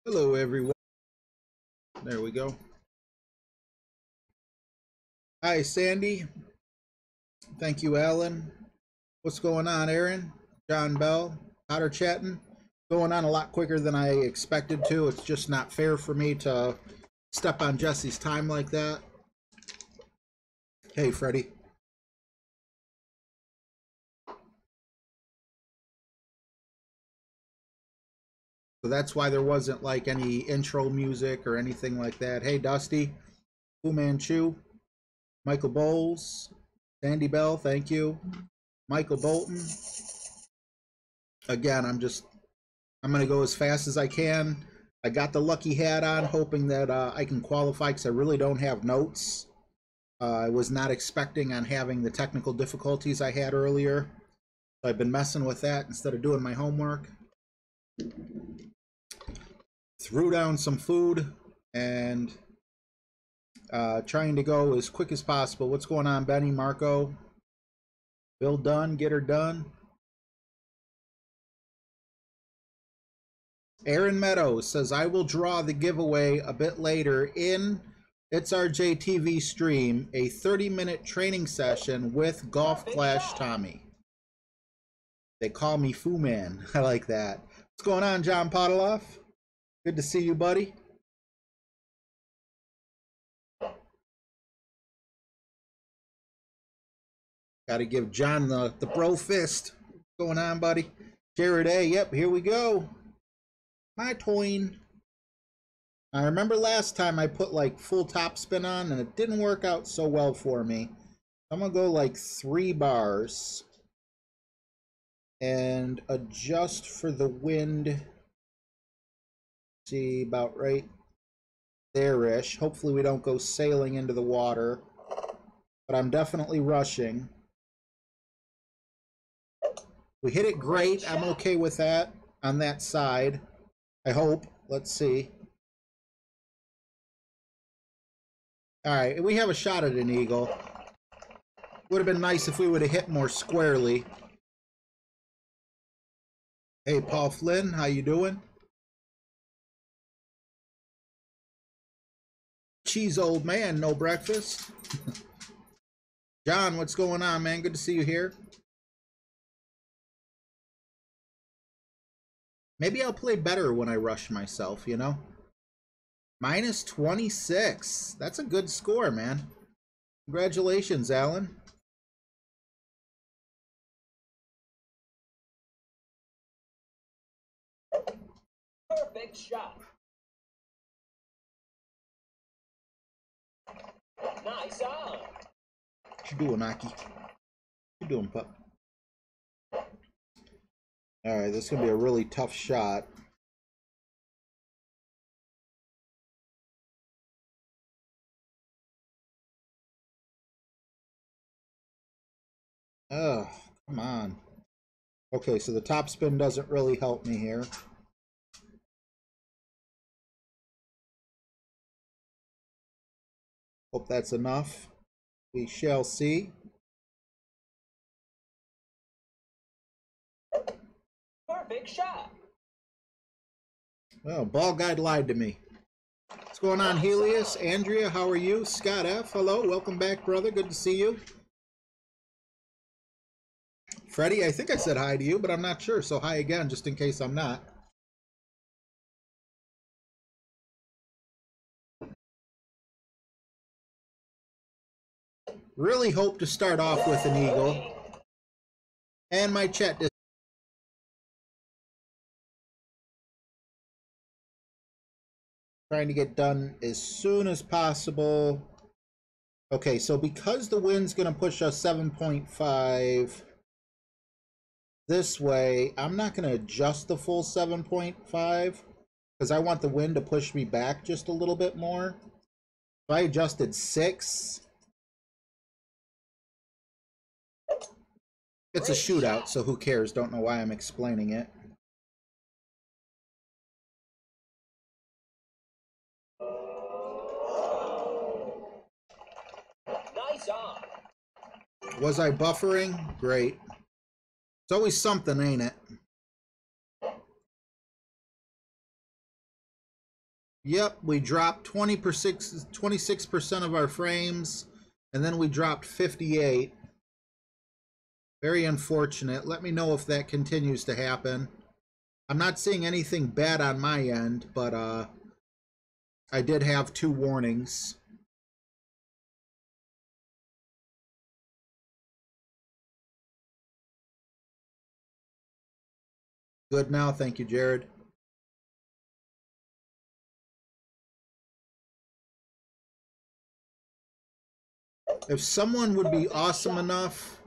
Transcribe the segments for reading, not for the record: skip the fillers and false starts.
Hello, everyone. There we go. Hi, Sandy. Thank you, Alan. What's going on, Aaron? John Bell. Otter chatting. Going on a lot quicker than I expected to. It's just not fair for me to step on Jesse's time like that. Hey, Freddie. So that's why there wasn't like any intro music or anything like that. Hey, Dusty. Fu Manchu. Michael Bowles. Sandy Bell, thank you. Michael Bolton. Again, I'm going to go as fast as I can. I got the lucky hat on, hoping that I can qualify because I really don't have notes. I was not expecting on having the technical difficulties I had earlier. So I've been messing with that instead of doing my homework. Threw down some food and trying to go as quick as possible. What's going on, Benny, Marco? Bill Dunn, get her done. Aaron Meadows says, I will draw the giveaway a bit later in It's RJ TV stream, a 30-minute training session with Golf Clash Tommy. They call me Fu Man. I like that. What's going on, John Podeloff? Good to see you, buddy. Got to give John the bro fist. What's going on, buddy? Jared A. Yep, here we go. My toin. I remember last time I put like full top spin on and it didn't work out so well for me. I'm going to go like 3 bars and adjust for the wind. See, about right there-ish. Hopefully we don't go sailing into the water, but I'm definitely rushing. We hit it great. I'm okay with that on that side. I hope. Let's see. All right, we have a shot at an eagle. Would have been nice if we would have hit more squarely. Hey, Paul Flynn, how you doing? Cheese old man, no breakfast. John, what's going on, man? Good to see you here. Maybe I'll play better when I rush myself, you know? Minus 26. That's a good score, man. Congratulations, Alan. Perfect shot. Nice on. What you doing, Aki? What you doing, pup? Alright, this is going to be a really tough shot. Oh, come on. Okay, so the top spin doesn't really help me here. Hope that's enough. We shall see. Perfect shot. Oh, ball guide lied to me. What's going on, Helios? Andrea, how are you? Scott F, hello. Welcome back, brother. Good to see you. Freddie, I think I said hi to you, but I'm not sure. So hi again, just in case I'm not. Really hope to start off with an eagle. And my chat is trying to get done as soon as possible. Okay, so because the wind's going to push us 7.5 this way, I'm not going to adjust the full 7.5 because I want the wind to push me back just a little bit more. So I adjusted 6. It's a shootout, so who cares? Don't know why I'm explaining it. Nice on. Was I buffering? Great. It's always something, ain't it? Yep, we dropped 26% of our frames, and then we dropped 58. Very unfortunate. Let me know if that continues to happen. I'm not seeing anything bad on my end, but I did have 2 warnings. Good now, thank you, Jared. If someone would be awesome enough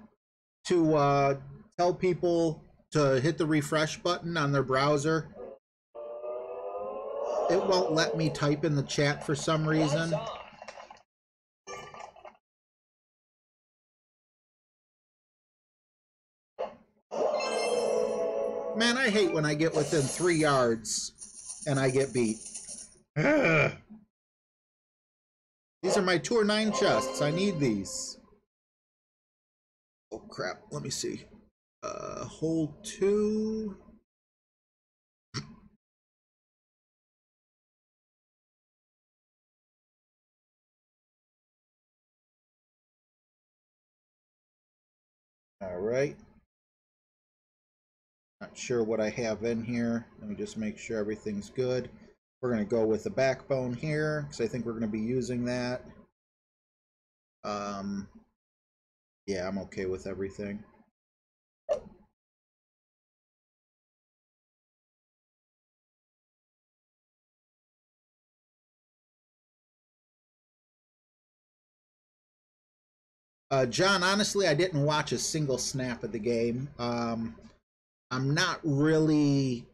to tell people to hit the refresh button on their browser, it won't let me type in the chat for some reason. Man, I hate when I get within 3 yards and I get beat. Ugh. These are my Tour 9 chests. I need these. Oh, crap. Let me see. Hold 2. All right. Not sure what I have in here. Let me just make sure everything's good. We're going to go with the backbone here because I think we're going to be using that. Yeah, I'm okay with everything. John, honestly, I didn't watch a single snap of the game. I'm not really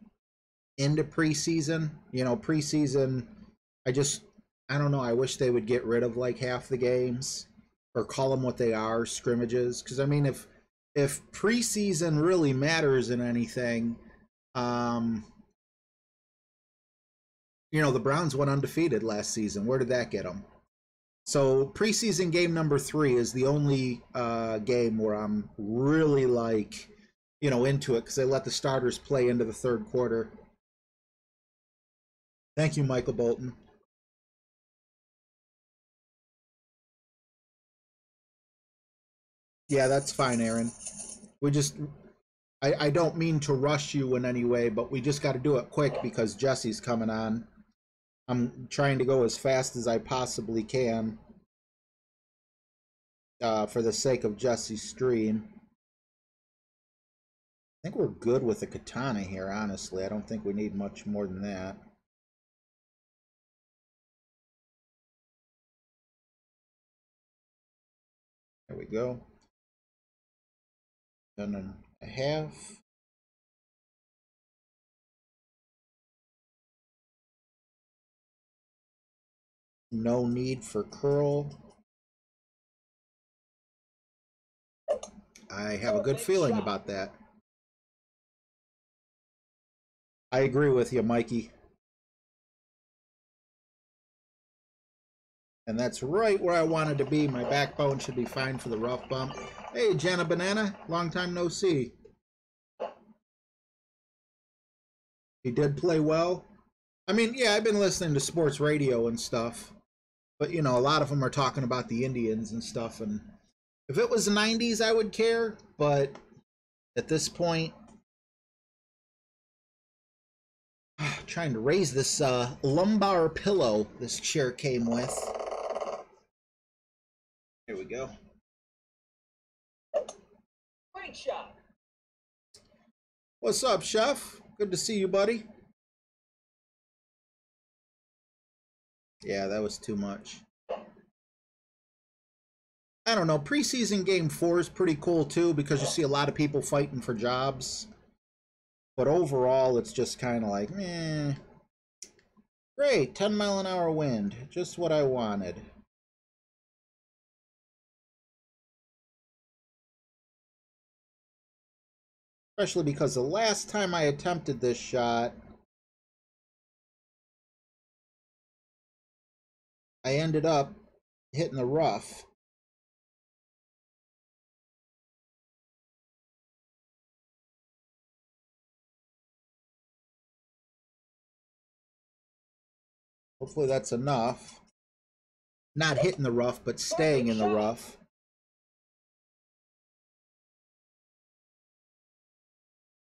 into preseason. You know, preseason, I just, I don't know. I wish they would get rid of like half the games or call them what they are, scrimmages. Because I mean, if preseason really matters in anything, um, you know, the Browns went undefeated last season. Where did that get them? So preseason game number 3 is the only game where I'm really like, you know, into it because they let the starters play into the 3rd quarter. Thank you, Michael Bolton. Yeah, that's fine, Aaron. We just, I don't mean to rush you in any way, but we just got to do it quick because Jesse's coming on. I'm trying to go as fast as I possibly can for the sake of Jesse's stream. I think we're good with the katana here, honestly. I don't think we need much more than that. There we go. Done and a half. No need for curl. I have a good feeling about that. I agree with you, Mikey. And that's right where I wanted to be. My backbone should be fine for the rough bump. Hey, Jenna Banana, long time no see. He did play well. I mean, yeah, I've been listening to sports radio and stuff, but you know, a lot of them are talking about the Indians and stuff. And if it was the 90s, I would care, but at this point, trying to raise this lumbar pillow this chair came with. Here we go. Great shot. What's up, Chef? Good to see you, buddy. Yeah, that was too much. I don't know. Preseason game 4 is pretty cool too because you see a lot of people fighting for jobs. But overall, it's just kind of like, meh. Great, 10-mile-an-hour wind. Just what I wanted. Especially because the last time I attempted this shot, I ended up hitting the rough. Hopefully that's enough. Not hitting the rough, but staying in the rough.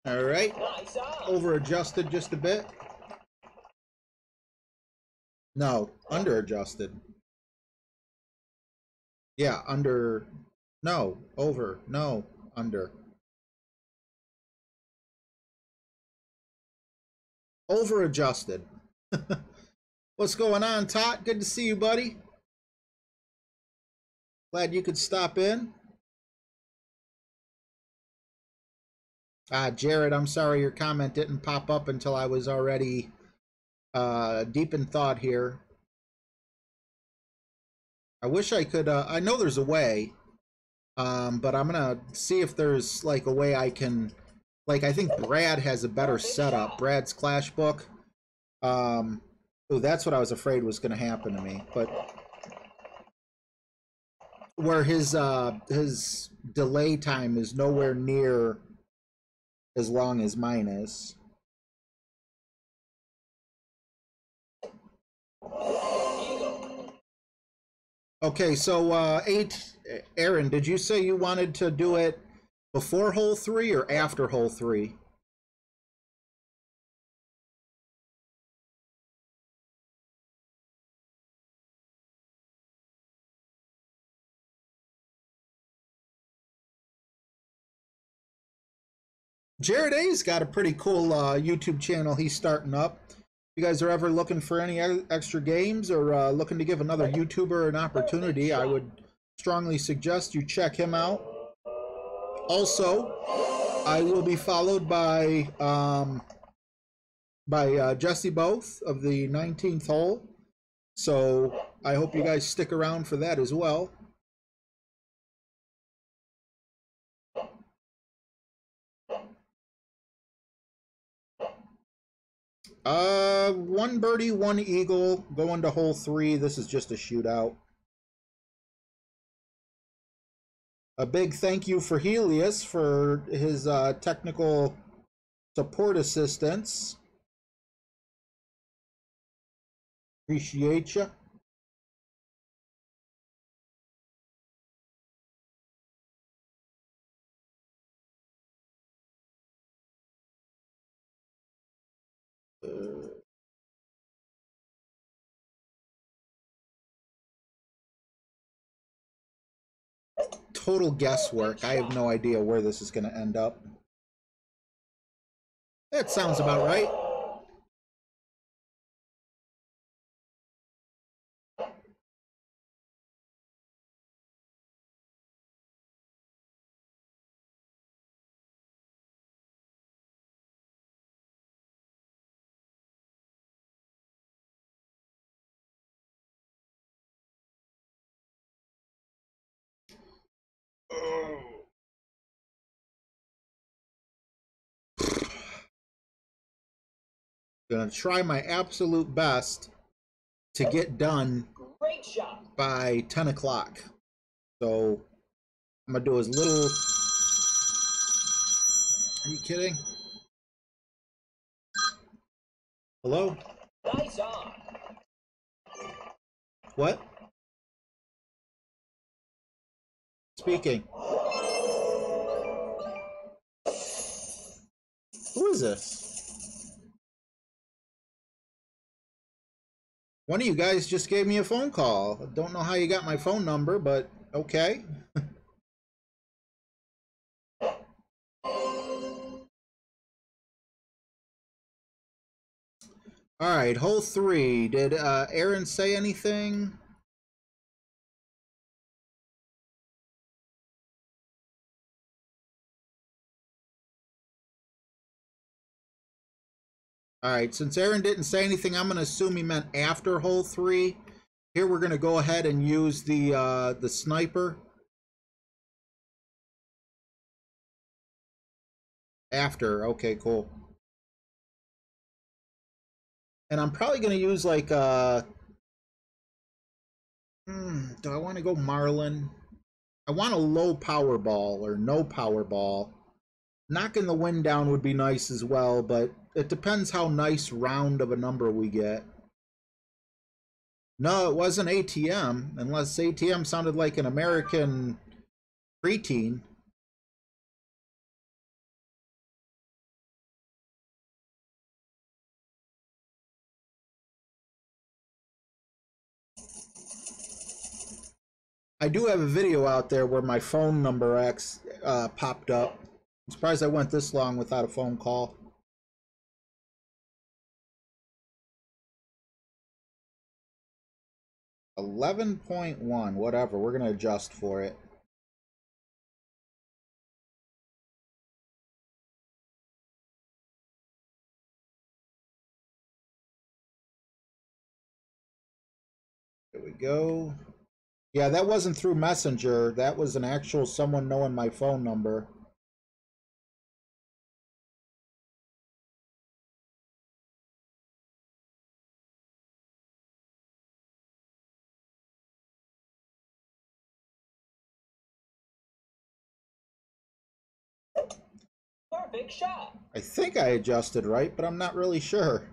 All right. Over adjusted just a bit. No, under adjusted. Yeah, under. No, over. No, under. Over adjusted. What's going on, Tot? Good to see you, buddy. Glad you could stop in. Jared, I'm sorry your comment didn't pop up until I was already deep in thought here. I wish I could, I know there's a way, but I'm gonna see if there's like a way I can, like I think Brad has a better setup. Brad's Clash book. Oh, that's what I was afraid was gonna happen to me, but where his delay time is nowhere near as long as mine is. Okay, so Aaron, did you say you wanted to do it before hole 3 or after hole 3? Jared A's got a pretty cool YouTube channel he's starting up. If you guys are ever looking for any extra games or looking to give another YouTuber an opportunity, I would strongly suggest you check him out. Also, I will be followed by Jesse Both of the 19th hole. So I hope you guys stick around for that as well. One birdie, one eagle, going to hole 3. This is just a shootout. A big thank you for Helios for his technical support assistance. Appreciate you. Total guesswork. I have no idea where this is going to end up. That sounds about right. Gonna try my absolute best to get done by 10 o'clock. So I'm gonna do as little. Are you kidding? Hello? Nice on. What? Speaking. Who is this? One of you guys just gave me a phone call. I don't know how you got my phone number, but okay. All right, hole 3. Did Aaron say anything? All right, since Aaron didn't say anything, I'm going to assume he meant after hole 3. Here we're going to go ahead and use the sniper. After, okay, cool. And I'm probably going to use like do I want to go Marlin? I want a low power ball or no power ball. Knocking the wind down would be nice as well, but it depends how nice round of a number we get. No, it wasn't ATM, unless ATM sounded like an American preteen. I do have a video out there where my phone number popped up. I'm surprised I went this long without a phone call. $11.1, whatever. We're gonna adjust for it. There we go. Yeah, that wasn't through Messenger. That was an actual someone knowing my phone number. Perfect shot. I think I adjusted right, but I'm not really sure.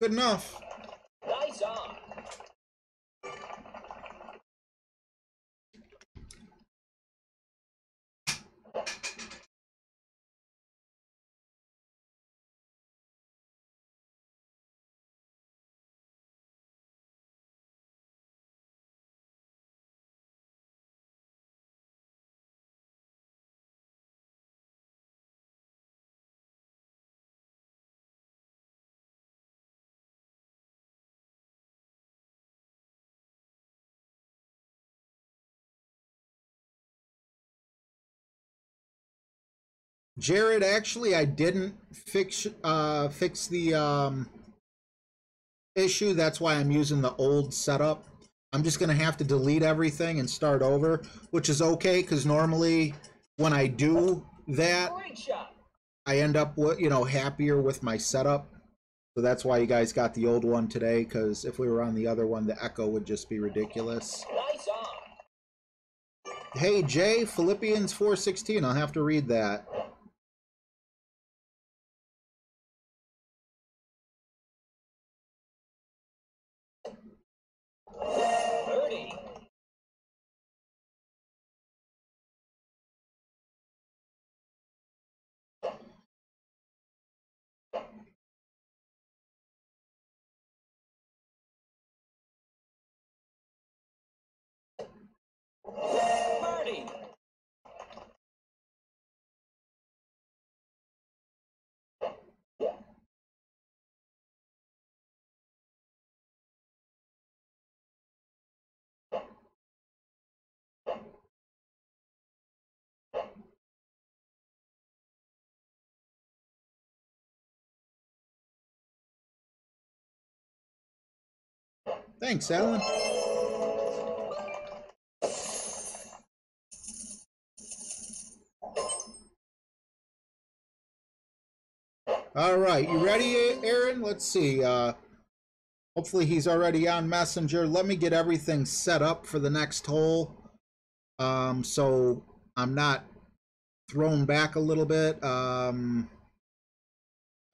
Good enough. Nice on. Jared, actually, I didn't fix the issue. That's why I'm using the old setup. I'm just gonna have to delete everything and start over, which is okay because normally when I do that, Great shot. I end up with, happier with my setup. So that's why you guys got the old one today, because if we were on the other one, the echo would just be ridiculous. Nice on. Hey Jay, Philippians 4:16. I'll have to read that. Birdie. Birdie. Thanks, Alan. All right, you ready, Aaron? Let's see. Hopefully he's already on Messenger. Let me get everything set up for the next hole, so I'm not thrown back a little bit. I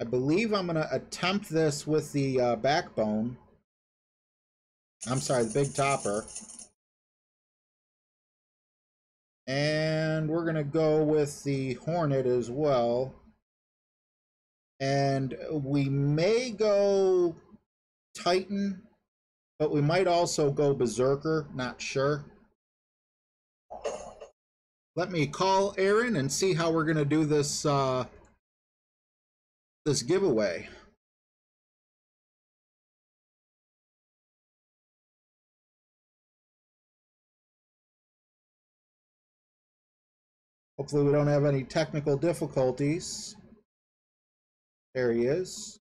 believe I'm going to attempt this with the backbone. I'm sorry, the big topper. And we're going to go with the Hornet as well. And we may go Titan, but we might also go Berserker, not sure. Let me call Aaron and see how we're going to do this this giveaway. Hopefully we don't have any technical difficulties. There he is.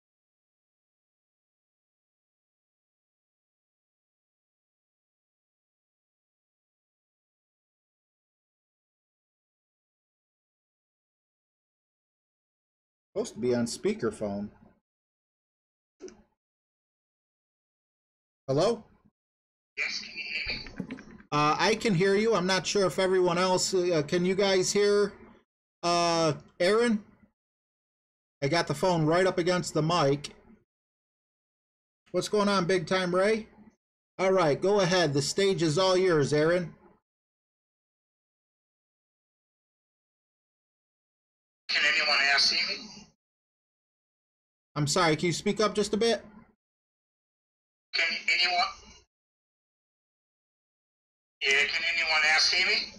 Supposed to be on speakerphone. Hello? Yes, can you hear me? I can hear you. I'm not sure if everyone else can you guys hear Aaron? I got the phone right up against the mic. What's going on, Big Time Ray? All right, go ahead. The stage is all yours, Aaron. Can anyone else hear me? I'm sorry, can you speak up just a bit? Can anyone? Yeah, can anyone else hear me?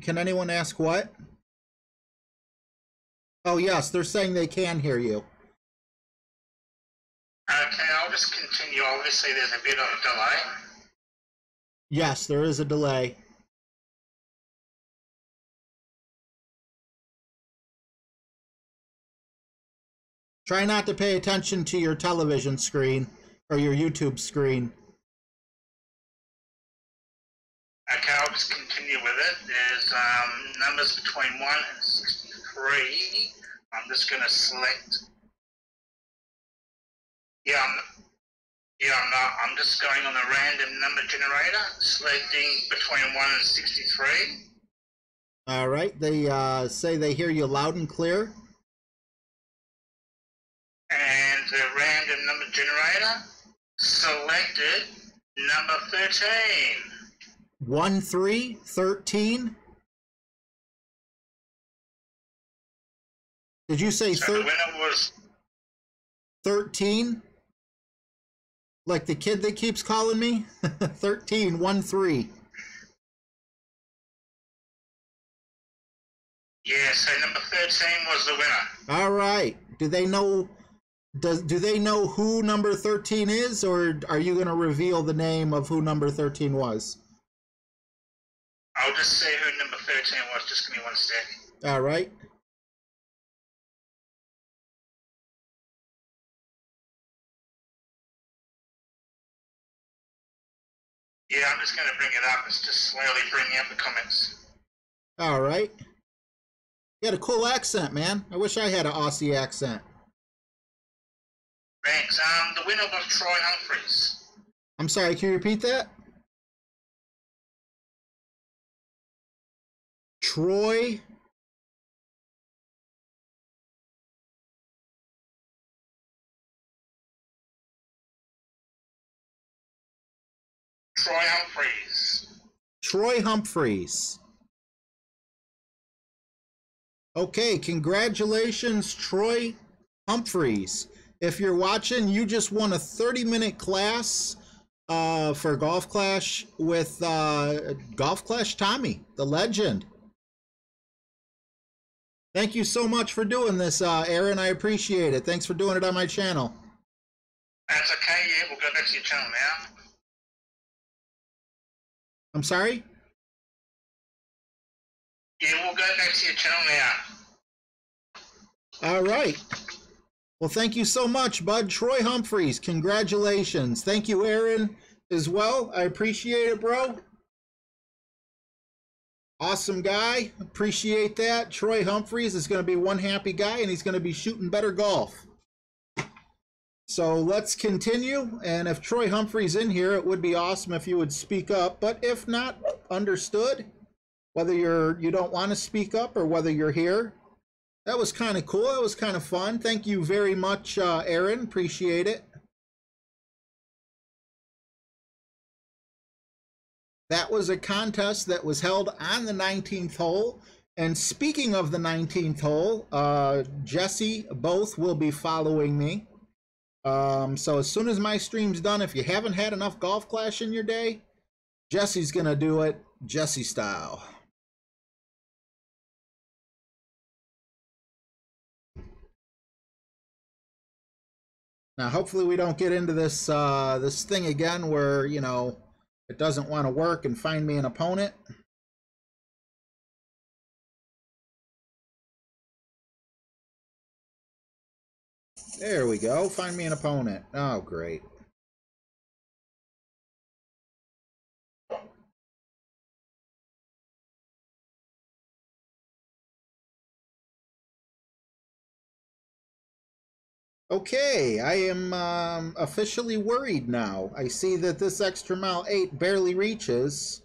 Can anyone ask what? Oh yes, they're saying they can hear you. Okay, I'll just continue. Obviously, there's a bit of a delay. Yes, there is a delay. Try not to pay attention to your television screen or your YouTube screen. Okay, I'll just continue with it. There's numbers between 1 and 63. I'm just going to select. I'm just going on a random number generator, selecting between 1 and 63. All right, they say they hear you loud and clear. And the random number generator selected number 13. 1, 3, 13. Did you say So the winner was 13? Like the kid that keeps calling me? 13, 1, 3. Yeah, so number 13 was the winner. All right. Do they know who number 13 is, or are you going to reveal the name of who number 13 was? I'll just say who number 13 was. Just give me 1 second. All right. Yeah, I'm just going to bring it up. It's just slowly bringing up the comments. All right. You had a cool accent, man. I wish I had an Aussie accent. Thanks. The winner was Troy Humphreys. I'm sorry, can you repeat that? Troy Humphreys. Troy Humphreys. Okay, congratulations, Troy Humphreys. If you're watching, you just won a 30-minute class for Golf Clash with Golf Clash Tommy, the legend. Thank you so much for doing this, Aaron. I appreciate it. Thanks for doing it on my channel. That's okay, yeah, we'll go back to your channel now. I'm sorry? Yeah, we'll go back to your channel now. All right. Well, thank you so much, bud. Troy Humphreys, congratulations. Thank you, Aaron, as well. I appreciate it, bro. Awesome guy. Appreciate that. Troy Humphreys is going to be one happy guy, and he's going to be shooting better golf. So let's continue. And if Troy Humphreys in here, it would be awesome if you would speak up. But if not, understood. Whether you don't want to speak up or whether you're here. That was kind of cool. That was kind of fun. Thank you very much, Aaron. Appreciate it. That was a contest that was held on the 19th hole. And speaking of the 19th hole, Jesse both will be following me. So as soon as my stream's done, if you haven't had enough Golf Clash in your day, Jesse's going to do it Jesse style. Now, hopefully we don't get into this this thing again where, you know, it doesn't want to work and find me an opponent. There we go. Find me an opponent. Oh, great. Okay, I am officially worried now. I see that this extra mile 8 barely reaches.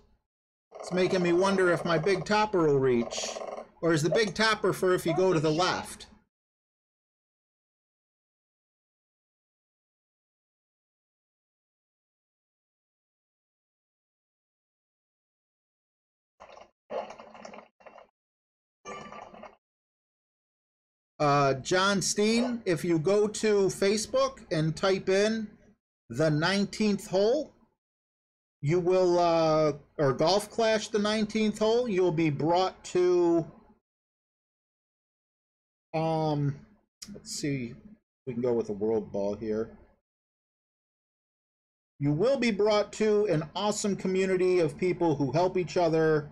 It's making me wonder if my big topper will reach. Or is the big topper for if you go to the left? John Steen, if you go to Facebook and type in the 19th hole, you will, or Golf Clash the 19th hole, you'll be brought to, let's see, we can go with a world ball here. You will be brought to an awesome community of people who help each other.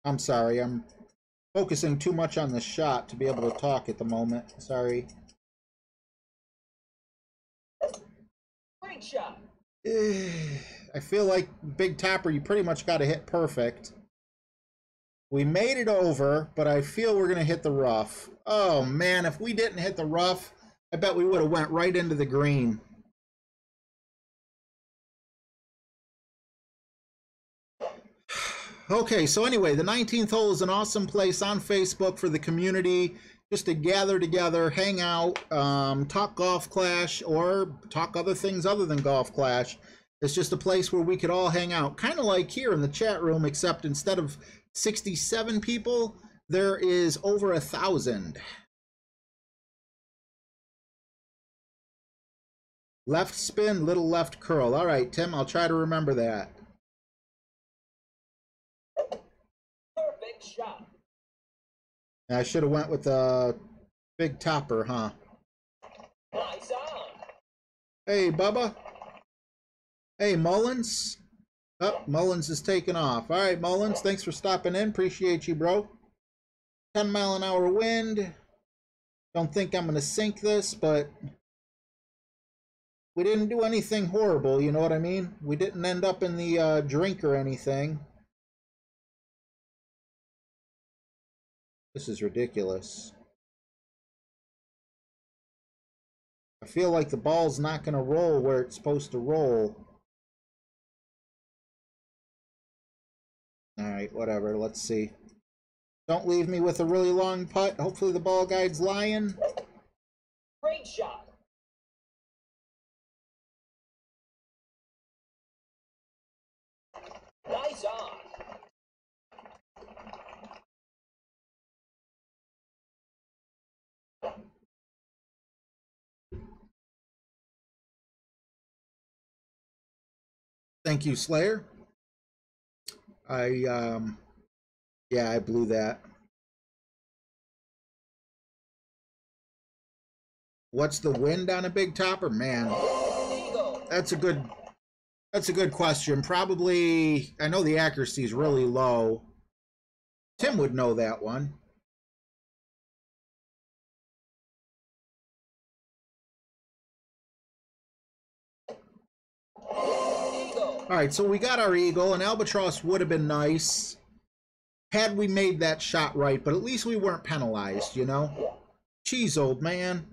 I'm sorry, I'm focusing too much on the shot to be able to talk at the moment. Sorry. Great shot. I feel like big topper, you pretty much got to hit perfect. We made it over, but I feel we're going to hit the rough. Oh, man, if we didn't hit the rough, I bet we would have went right into the green. Okay, so anyway, the 19th hole is an awesome place on Facebook for the community just to gather together, hang out, talk Golf Clash, or talk other things other than Golf Clash. It's just a place where we could all hang out, kind of like here in the chat room, except instead of 67 people, there is over 1,000. Left spin, little left curl. All right, Tim, I'll try to remember that. Perfect shot. I should have went with a big topper, huh? Nice on. Hey, Bubba. Hey, Mullins. Oh, Mullins is taking off. All right, Mullins, thanks for stopping in. Appreciate you, bro. 10-mile-an-hour wind. Don't think I'm going to sink this, but we didn't do anything horrible, you know what I mean? We didn't end up in the drink or anything. This is ridiculous. I feel like the ball's not going to roll where it's supposed to roll. All right, whatever. Let's see. Don't leave me with a really long putt. Hopefully the ball guide's lying. Great shot. Nice on. Thank you, Slayer. Yeah, I blew that. What's the wind on a big topper? Man, that's a good question. Probably, I know the accuracy is really low. Tim would know that one. All right, so we got our eagle. An albatross would have been nice had we made that shot right, but at least we weren't penalized, you know? Jeez, old man.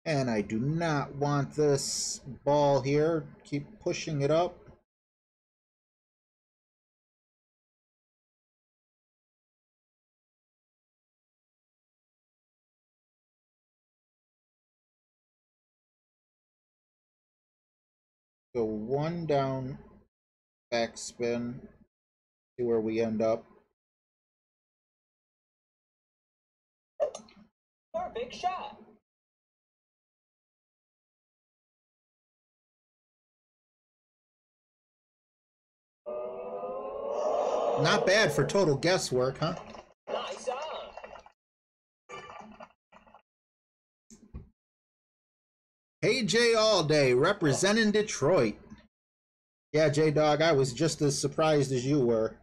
And I do not want this ball here. Keep pushing it up. Go one down, backspin, see where we end up. Perfect shot. Not bad for total guesswork, huh? Nice on. Hey, Jay All Day, representing Detroit. Yeah, J-Dog, I was just as surprised as you were.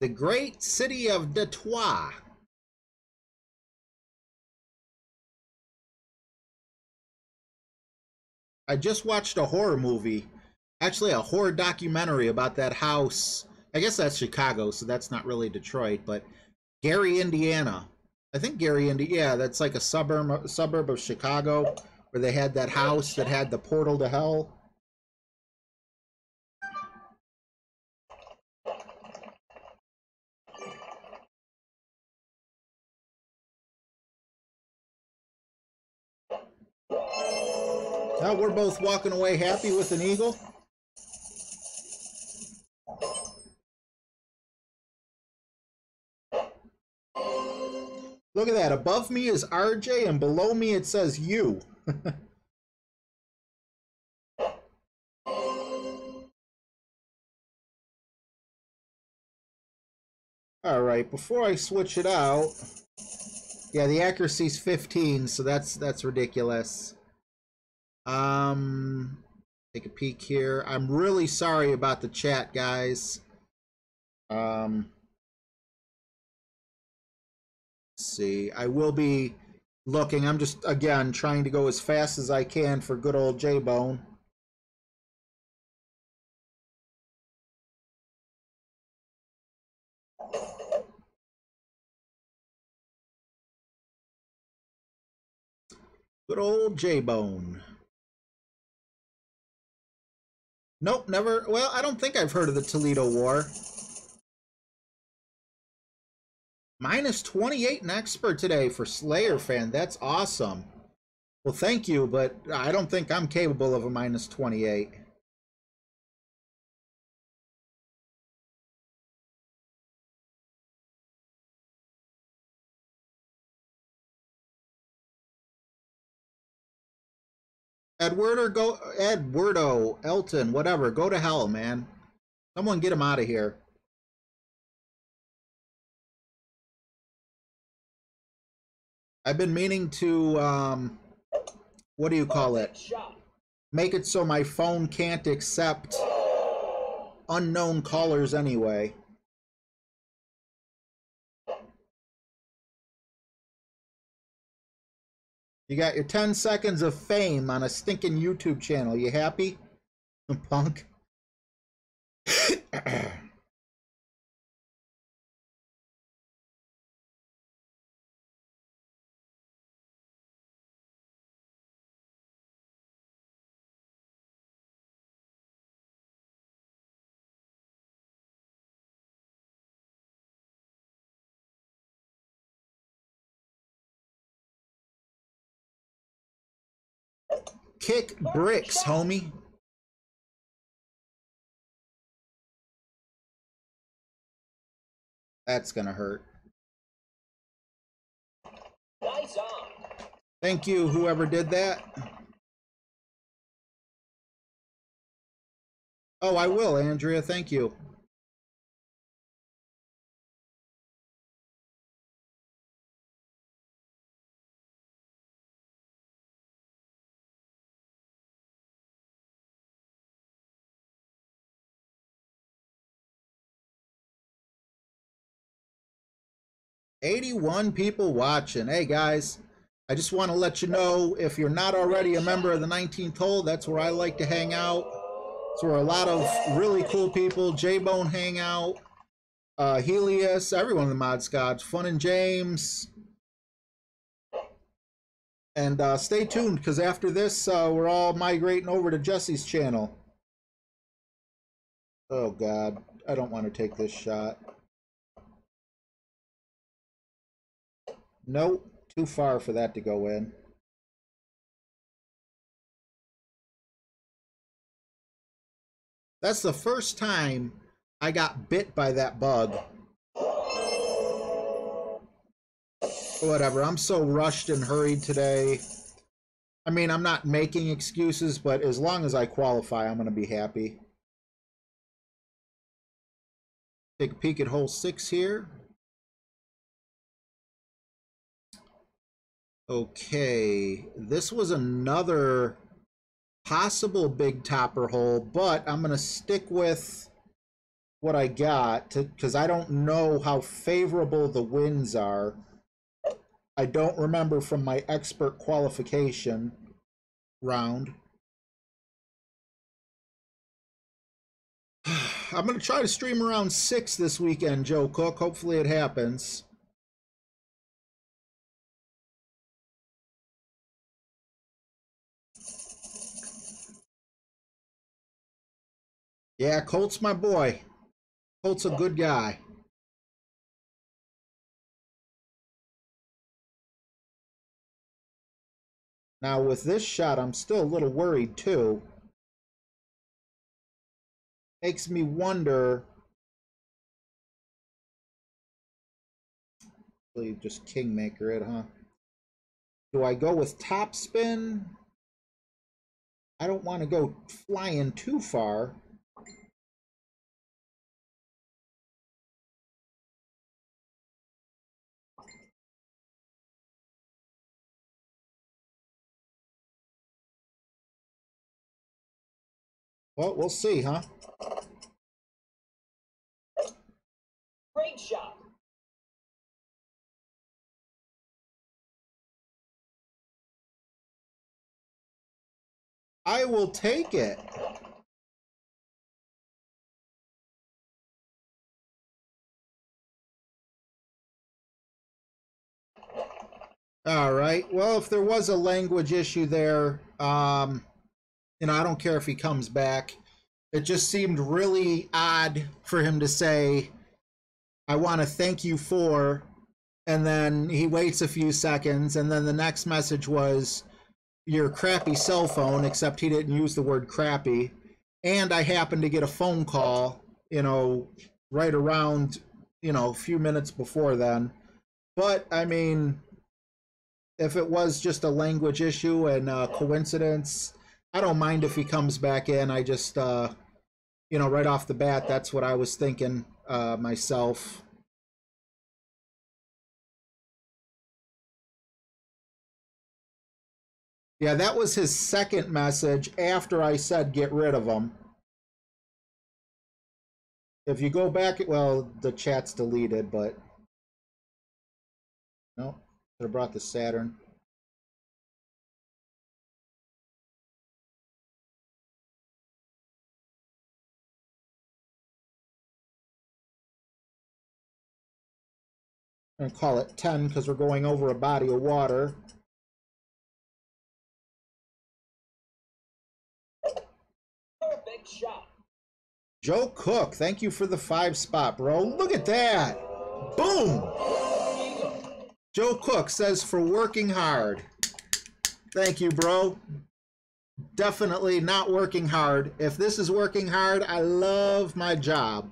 The great city of Detroit. I just watched a horror movie, actually a horror documentary about that house I guess that's Chicago, so that's not really Detroit, but Gary, Indiana. I think Gary, Indiana. Yeah, that's like a suburb of Chicago where they had that house that had the portal to hell. Now we're both walking away happy with an eagle. Look at that. Above me is RJ, and below me it says you. All right, before I switch it out, yeah, the accuracy's 15, so that's ridiculous. Take a peek here. I'm really sorry about the chat, guys. Let's see. I will be looking. I'm just, again, trying to go as fast as I can for good old J-Bone. Good old J-Bone. Nope, never. Well, I don't think I've heard of the Toledo War. Minus 28 in expert today for Slayer fan. That's awesome. Well, thank you, but I don't think I'm capable of a minus 28. Edwardo, Elton, whatever. Go to hell, man. Someone get him out of here. I've been meaning to, what do you call it? Make it so my phone can't accept unknown callers anyway. You got your 10 seconds of fame on a stinking YouTube channel. You happy? Punk. Kick bricks, homie. That's gonna hurt. Nice on. Thank you, whoever did that. Oh, I will, Andrea. Thank you. "81 people watching. Hey guys, I just want to let you know, if you're not already a member of the 19th hole, that's where I like to hang out. It's where a lot of really cool people, J-Bone, hang out. Helios, everyone in the Mod Squad, Fun and James. And stay tuned, because after this, we're all migrating over to Jesse's channel. Oh God, I don't want to take this shot. Nope, too far for that to go in. That's the first time I got bit by that bug. Whatever, I'm so rushed and hurried today. I mean, I'm not making excuses, but as long as I qualify, I'm going to be happy. Take a peek at hole 6 here. Okay, this was another possible big topper hole, but I'm going to stick with what I got because I don't know how favorable the winds are. I don't remember from my expert qualification round. I'm going to try to stream around 6 this weekend, Joe Cook. Hopefully it happens. Yeah, Colt's my boy. Colt's a good guy. Now with this shot, I'm still a little worried too. Makes me wonder. Just kingmaker it, huh? Do I go with top spin? I don't want to go flying too far. Well, we'll see, huh? Great shot. I will take it. All right. Well, if there was a language issue there, you know, I don't care if he comes back. It just seemed really odd for him to say, I want to thank you for, and then he waits a few seconds, and then the next message was your crappy cell phone, except he didn't use the word crappy. And I happened to get a phone call, you know, right around, you know, a few minutes before then. But, I mean, if it was just a language issue and a coincidence, I don't mind if he comes back in. I just, you know, right off the bat, that's what I was thinking myself. Yeah, that was his second message after I said get rid of him. If you go back, well, the chat's deleted, but no, should have brought the Saturn. I'm gonna call it 10 because we're going over a body of water. Perfect shot. Joe Cook, thank you for the 5 spot, bro. Look at that. Boom. Joe Cook says for working hard. Thank you, bro. Definitely not working hard. If this is working hard, I love my job.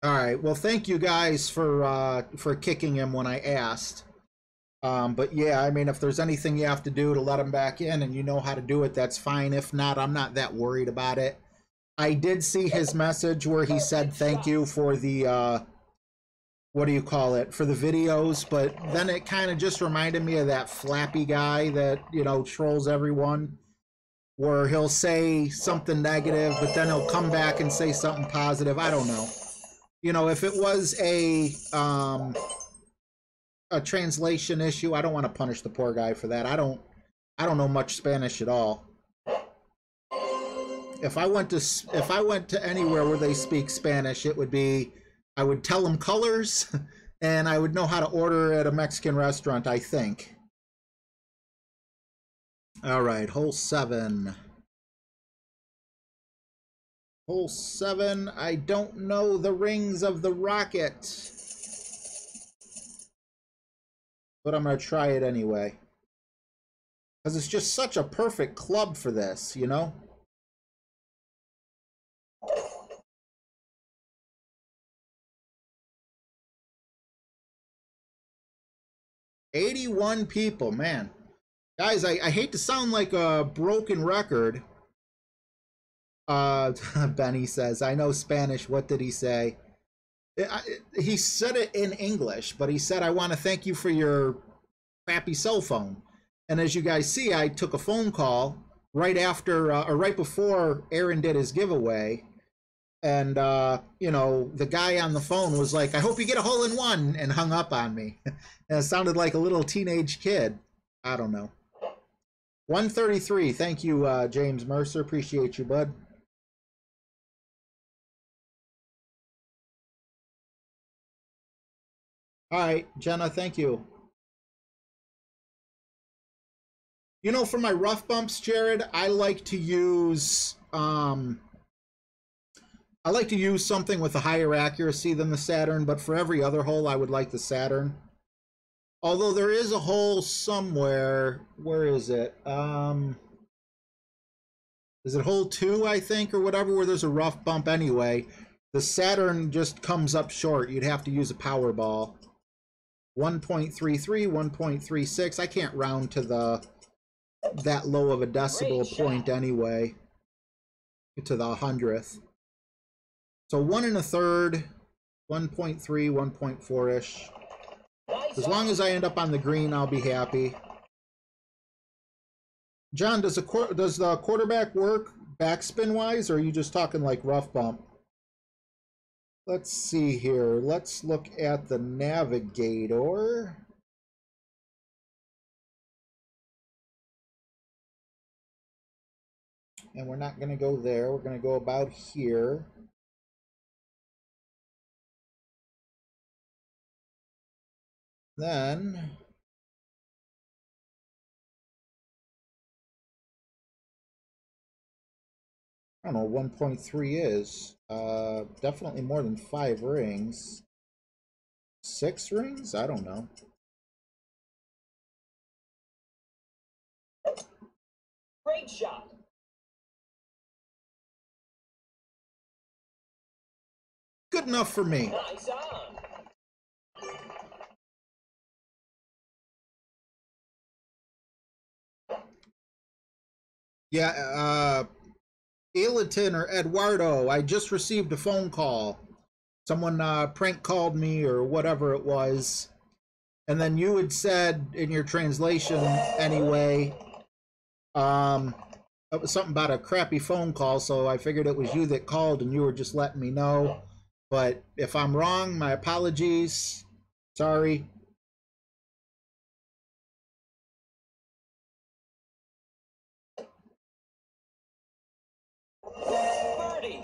All right. Well, thank you guys for kicking him when I asked. But yeah, I mean, if there's anything you have to do to let him back in and you know how to do it, that's fine. If not, I'm not that worried about it. I did see his message where he said thank you for the what do you call it, for the videos, but then it kind of just reminded me of that Flappy guy that, you know, trolls everyone, where he'll say something negative, but then he'll come back and say something positive. I don't know. You know, if it was a translation issue, I don't want to punish the poor guy for that. I don't know much Spanish at all. If I went to anywhere where they speak Spanish, it would be, I would tell them colors and I would know how to order at a Mexican restaurant, I think. All right, hole 7. Hole 7, I don't know the rings of the rocket, but I'm going to try it anyway. Because it's just such a perfect club for this, you know? $81 people, man. Guys, I hate to sound like a broken record. Benny says, I know Spanish. What did he say? He said it in English, but he said, I want to thank you for your crappy cell phone. And as you guys see, I took a phone call right after, or right before Aaron did his giveaway. And, you know, the guy on the phone was like, I hope you get a hole in one, and hung up on me. And it sounded like a little teenage kid. I don't know. 133. Thank you, James Mercer. Appreciate you, bud. All right, Jenna, thank you. You know, for my rough bumps, Jared, I like to use something with a higher accuracy than the Saturn, but for every other hole, I would like the Saturn. Although there is a hole somewhere. Where is it? Is it hole 2, I think, or whatever, where there's a rough bump anyway? The Saturn just comes up short. You'd have to use a Powerball. 1.33, 1.36. I can't round to that low of a decimal point anyway. To the 100th. So 1 1/3, 1.3, 1.4-ish. As long as I end up on the green, I'll be happy. John, does the quarterback work backspin-wise, or are you just talking like rough bump? Let's see here. Let's look at the Navigator. And we're not going to go there. We're going to go about here. Then I don't know what 1.3 is. Definitely more than 5 rings. 6 rings? I don't know. Great shot. Good enough for me. Nice on. Yeah, Eliton or Eduardo, I just received a phone call. Someone prank called me or whatever it was. And then you had said in your translation anyway, it was something about a crappy phone call, so I figured it was you that called and you were just letting me know. But if I'm wrong, my apologies. Sorry. Birdie.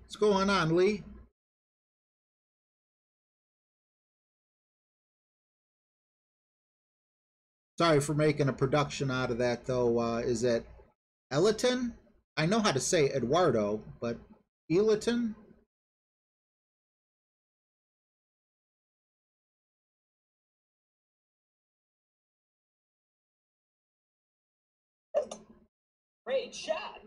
What's going on, Lee? Sorry for making a production out of that, though. Is it Eliton? I know how to say Eduardo, but Eliton? Great shot.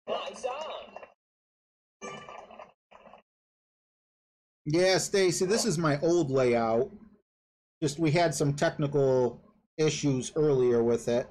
Nice on. Yeah, Stacy, this is my old layout. Just we had some technical issues earlier with it.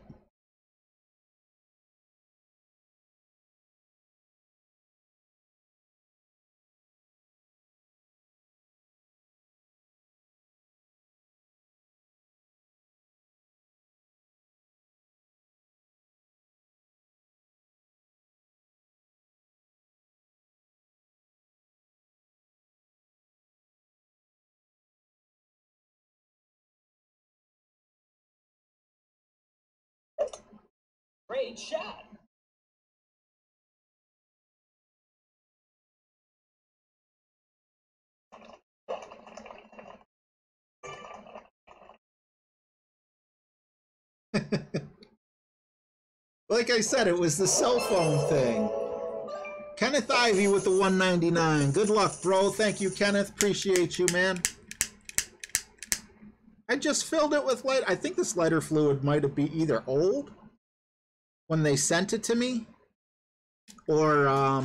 Great shot. Like I said, it was the cell phone thing. Kenneth Ivy with the 199. Good luck, bro. Thank you, Kenneth. Appreciate you, man. I just filled it with light. I think this lighter fluid might have been either old when they sent it to me, or I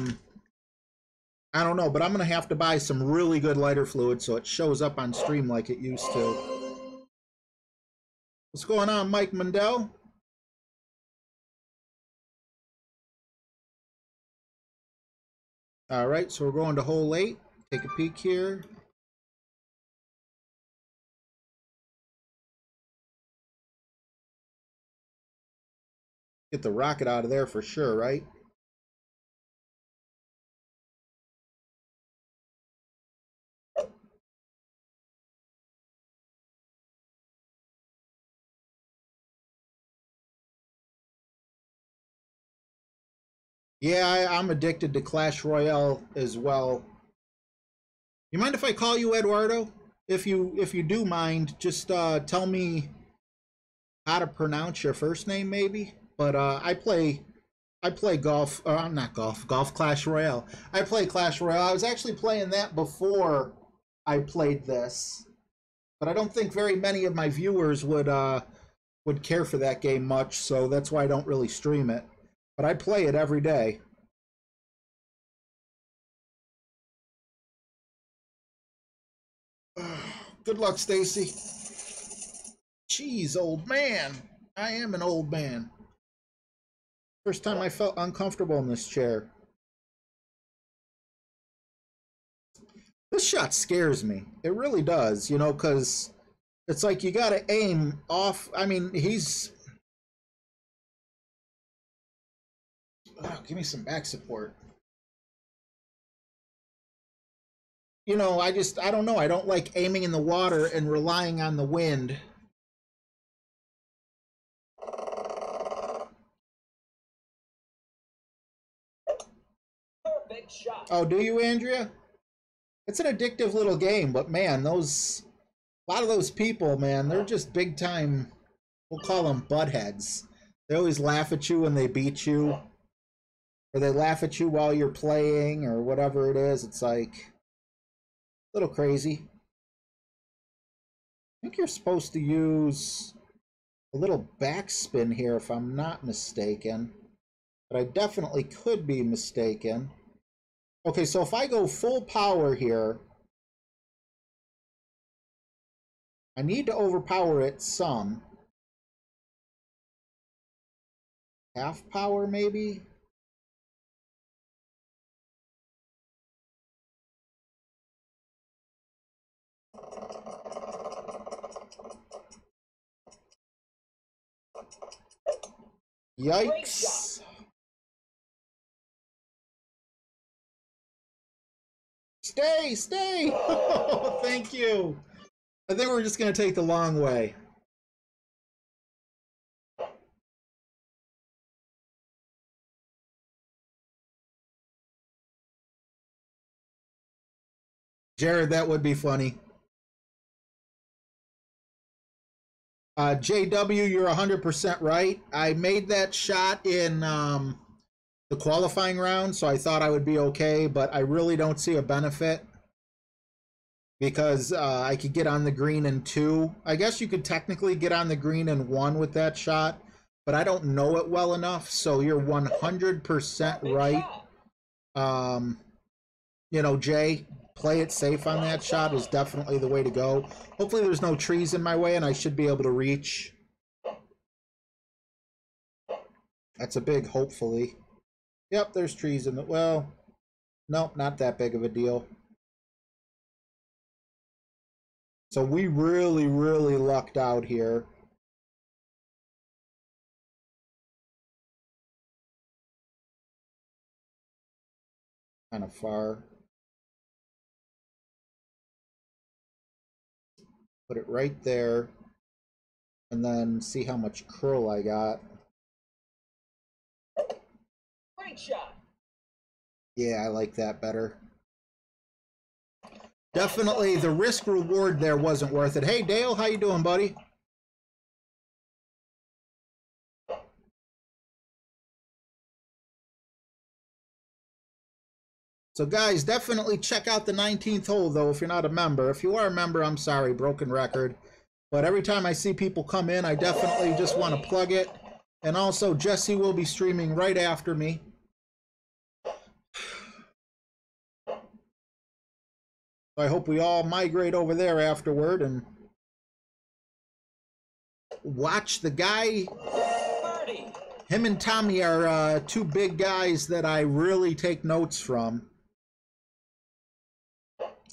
don't know, but I'm gonna have to buy some really good lighter fluid so it shows up on stream like it used to. What's going on, Mike Mundell? All right, so we're going to hole 8. Take a peek here. Get the rocket out of there for sure, right? Yeah, I'm addicted to Clash Royale as well. You mind if I call you Eduardo? If you do mind, just tell me how to pronounce your first name, maybe. But I play golf. Not golf. Golf Clash Royale. I play Clash Royale. I was actually playing that before I played this, but I don't think very many of my viewers would care for that game much. So that's why I don't really stream it. But I play it every day. Good luck, Stacy. Jeez, old man. I am an old man. First time I felt uncomfortable in this chair. This shot scares me. It really does, you know, because it's like you got to aim off. I mean, he's... Oh, give me some back support. You know, I don't know. I don't like aiming in the water and relying on the wind. Perfect shot. Oh, do you, Andrea? It's an addictive little game, but man, a lot of those people, man, they're just big time, we'll call them buttheads. They always laugh at you when they beat you, or they laugh at you while you're playing, or whatever it is. It's like a little crazy. I think you're supposed to use a little backspin here, if I'm not mistaken, but I definitely could be mistaken. Okay, so if I go full power here, I need to overpower it some. Half power, maybe? Yikes. Stay, stay! Oh, thank you. I think we're just going to take the long way. Jared, that would be funny. JW, you're 100% right. I made that shot in the qualifying round, so I thought I would be okay, but I really don't see a benefit because I could get on the green in 2. I guess you could technically get on the green in 1 with that shot, but I don't know it well enough, so you're 100% right. You know, Jay, play it safe on that shot is definitely the way to go. Hopefully there's no trees in my way and I should be able to reach. That's a big hopefully. Yep, there's trees in the... Well, nope, not that big of a deal. So we really, really lucked out here. Kind of far. Put it right there. And then see how much curl I got. Great shot. Yeah, I like that better. Definitely the risk reward there wasn't worth it. Hey Dale, how you doing, buddy? So guys, definitely check out the 19th hole though if you're not a member. If you are a member, I'm sorry, broken record. But every time I see people come in, I definitely just want to plug it. And also, Jesse will be streaming right after me. I hope we all migrate over there afterward and watch the guy. Birdie. Him and Tommy are two big guys that I really take notes from.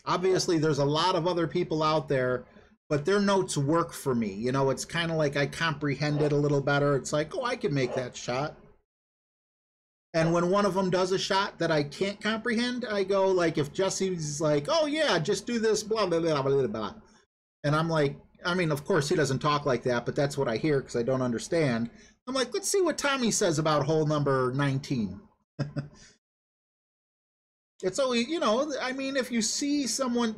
Obviously, there's a lot of other people out there, but their notes work for me. You know, it's kind of like I comprehend it a little better. It's like, oh, I can make that shot. And when one of them does a shot that I can't comprehend, I go, like, if Jesse's like, oh, yeah, just do this, blah, blah, blah, blah, blah. And I'm like, I mean, of course, he doesn't talk like that, but that's what I hear because I don't understand. I'm like, let's see what Tommy says about hole number 19. It's always, you know, I mean, if you see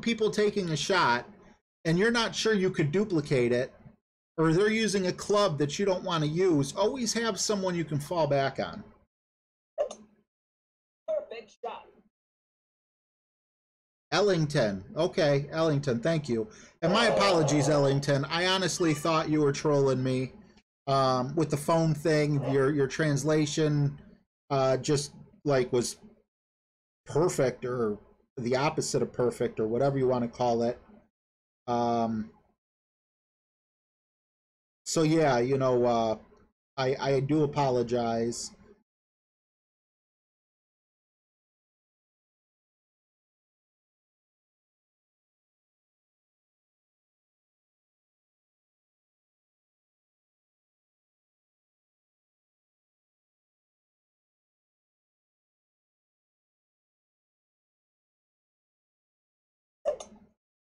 people taking a shot and you're not sure you could duplicate it, or they're using a club that you don't want to use, always have someone you can fall back on. Perfect shot. Ellington. Okay, Ellington, thank you. And my apologies, Ellington. I honestly thought you were trolling me with the phone thing. Your translation just like was perfect, or the opposite of perfect, or whatever you want to call it. So yeah, you know, I do apologize.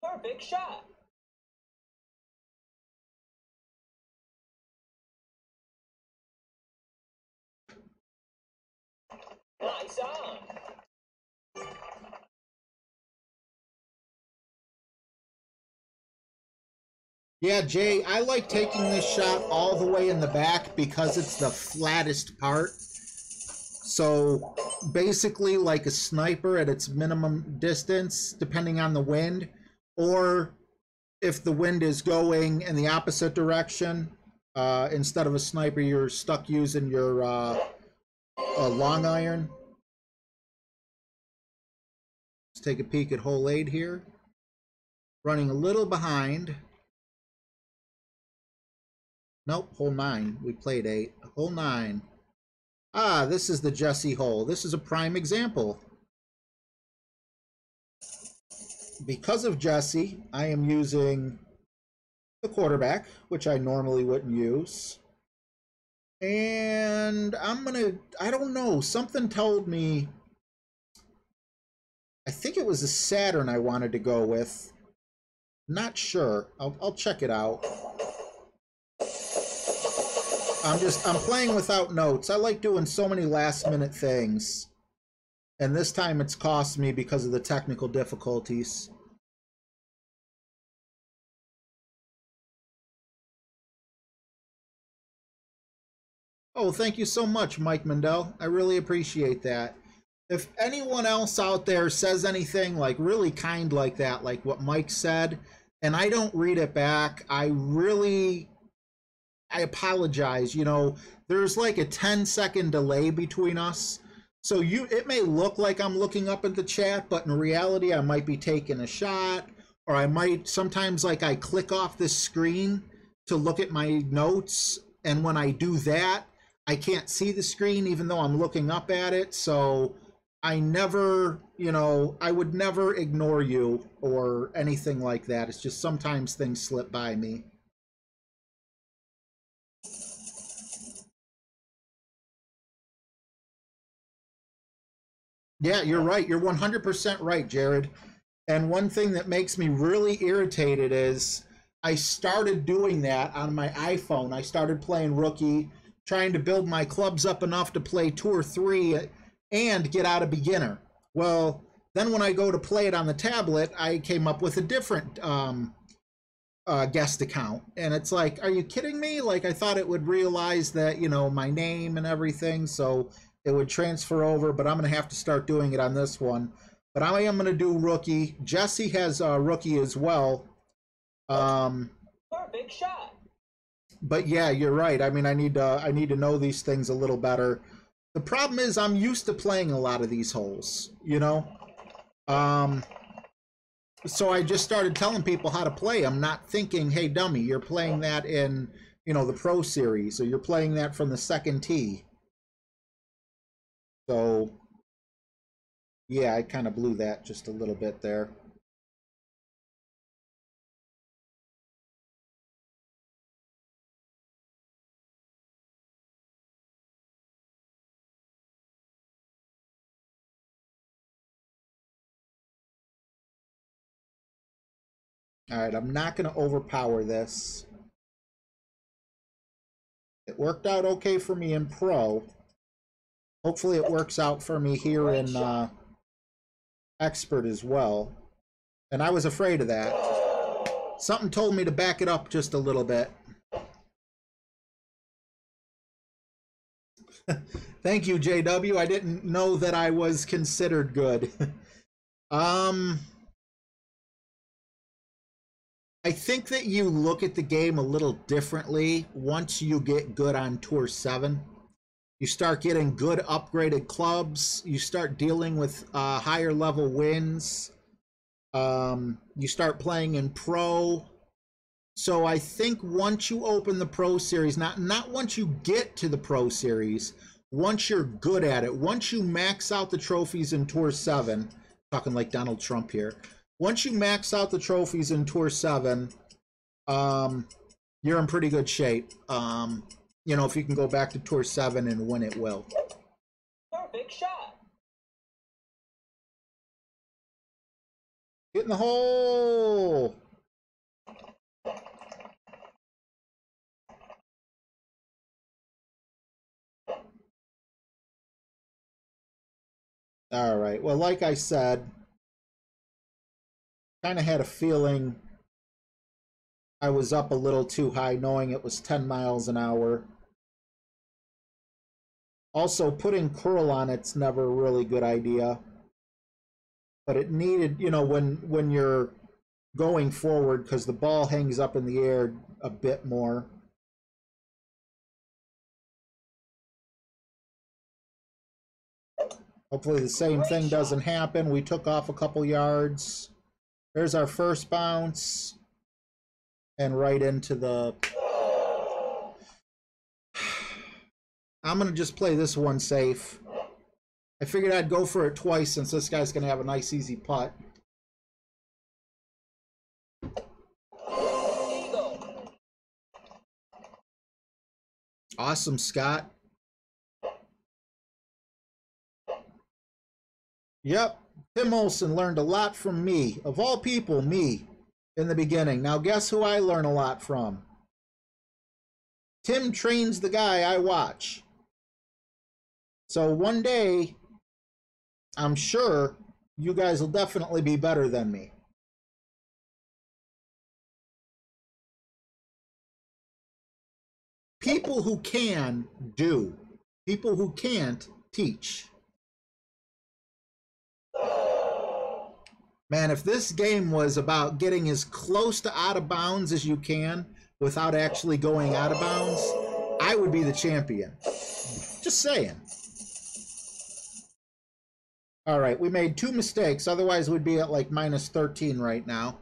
Perfect shot. Nice on. Yeah, Jay, I like taking this shot all the way in the back because it's the flattest part. So basically like a sniper at its minimum distance, depending on the wind, or if the wind is going in the opposite direction, instead of a sniper, you're stuck using your long iron. Let's take a peek at hole 8 here. Running a little behind. Nope, hole 9. We played 8. Hole 9. Ah, this is the Jesse hole. This is a prime example. Because of Jesse, I am using the quarterback, which I normally wouldn't use. And I don't know, something told me, I think it was a Saturn I wanted to go with. Not sure. I'll check it out. I'm playing without notes. I like doing so many last minute things. And this time it's cost me because of the technical difficulties. Oh, thank you so much, Mike Mandel. I really appreciate that. If anyone else out there says anything like really kind like that, like what Mike said, and I don't read it back, I apologize. You know, there's like a 10-second delay between us. So it may look like I'm looking up at the chat, but in reality, I might be taking a shot, or I might sometimes like I click off this screen to look at my notes. And when I do that, I can't see the screen even though I'm looking up at it. So I never, you know, I would never ignore you or anything like that. It's just sometimes things slip by me. Yeah, you're right. You're 100% right, Jared. And one thing that makes me really irritated is I started doing that on my iPhone. I started playing rookie, trying to build my clubs up enough to play 2 or 3 and get out of beginner. Well, then when I go to play it on the tablet, I came up with a different guest account. And it's like, are you kidding me? Like, I thought it would realize that, you know, my name and everything, so it would transfer over, but I'm going to have to start doing it on this one. But I am going to do rookie. Jesse has rookie as well. Perfect shot. But yeah, you're right. I mean, I need to know these things a little better. The problem is I'm used to playing a lot of these holes, you know? Um, so I just started telling people how to play. I'm not thinking, hey, dummy, you're playing that in, the Pro Series, or you're playing that from the second tee. So, yeah, I kind of blew that just a little bit there. All right, I'm not going to overpower this. It worked out okay for me in Pro. Hopefully it works out for me here in Expert as well. And I was afraid of that. Something told me to back it up just a little bit. Thank you, JW. I didn't know that I was considered good. I think that you look at the game a little differently once you get good on Tour 7. You start getting good upgraded clubs. You start dealing with higher level wins. You start playing in Pro. So I think once you open the Pro Series, not once you get to the Pro Series, once you're good at it, once you max out the trophies in Tour 7, talking like Donald Trump here, once you max out the trophies in Tour 7, you're in pretty good shape. If you can go back to Tour 7 and win it well. Perfect shot. Get in the hole! All right. Well, like I said, kind of had a feeling I was up a little too high, knowing it was 10 miles an hour. Also, putting curl on it's never a really good idea. But it needed, when you're going forward, because the ball hangs up in the air a bit more. Hopefully the same thing doesn't happen. We took off a couple yards. There's our first bounce. And right into the... I'm going to just play this one safe. I figured I'd go for it twice since this guy's going to have a nice easy putt. Eagle. Awesome, Scott. Yep, Tim Olson learned a lot from me. Of all people, me, in the beginning. Now guess who I learn a lot from? Tim trains the guy I watch. So one day, I'm sure you guys will definitely be better than me. People who can, do. People who can't, teach. Man, if this game was about getting as close to out of bounds as you can without actually going out of bounds, I would be the champion. Just saying. All right, we made 2 mistakes. Otherwise, we'd be at like minus 13 right now.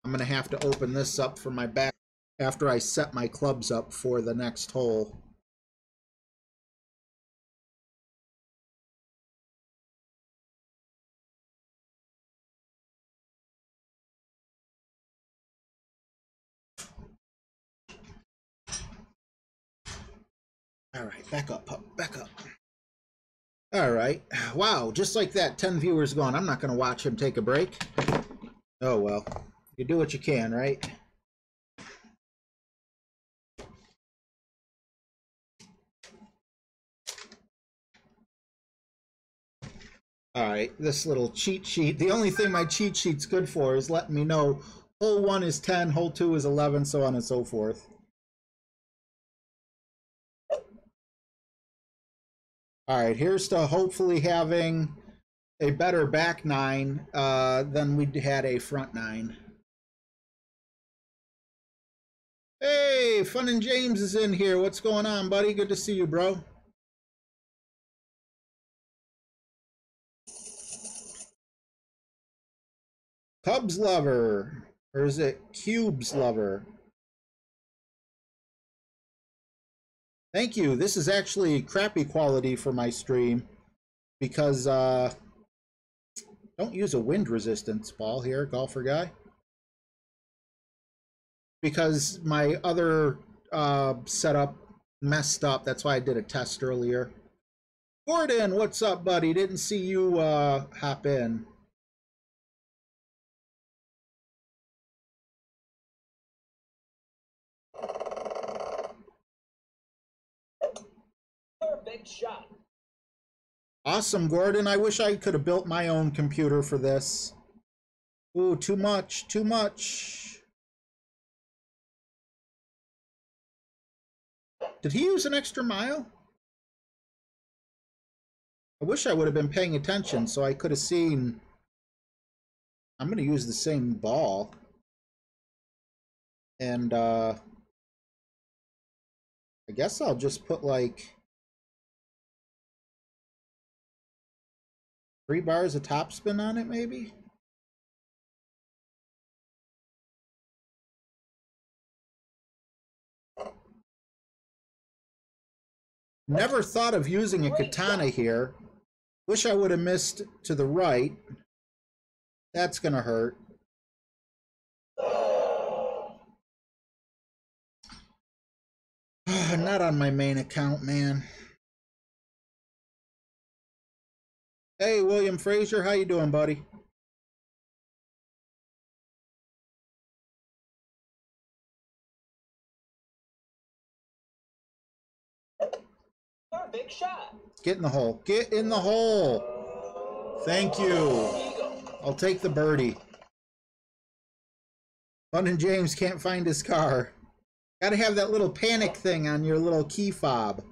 I'm going to have to open this up for my back after I set my clubs up for the next hole. All right, back up, pup, back up. All right, wow, just like that, 10 viewers gone. I'm not going to watch him take a break. Oh, well, you do what you can, right? All right, this little cheat sheet. The only thing my cheat sheet's good for is letting me know hole 1 is 10, hole 2 is 11, so on and so forth. All right, here's to hopefully having a better back 9 than we had a front 9. Hey, Fun and James is in here. What's going on, buddy? Good to see you, bro. Cubs lover, or is it Cubes lover? Thank you. This is actually crappy quality for my stream because don't use a wind resistance ball here, golfer guy. Because my other setup messed up. That's why I did a test earlier. Gordon, what's up, buddy? Didn't see you hop in. Perfect shot. Awesome, Gordon. I wish I could have built my own computer for this. Ooh, too much, too much. Did he use an extra mile? I wish I would have been paying attention so I could have seen. I'm going to use the same ball. And I guess I'll just put like 3 bars of topspin on it, maybe? Never thought of using a katana here. Wish I would have missed to the right. That's gonna hurt. Not on my main account, man. Hey, William Frazier, how you doing, buddy? Perfect shot. Get in the hole. Get in the hole. Thank you. I'll take the birdie. Fun and James can't find his car. Gotta have that little panic thing on your little key fob.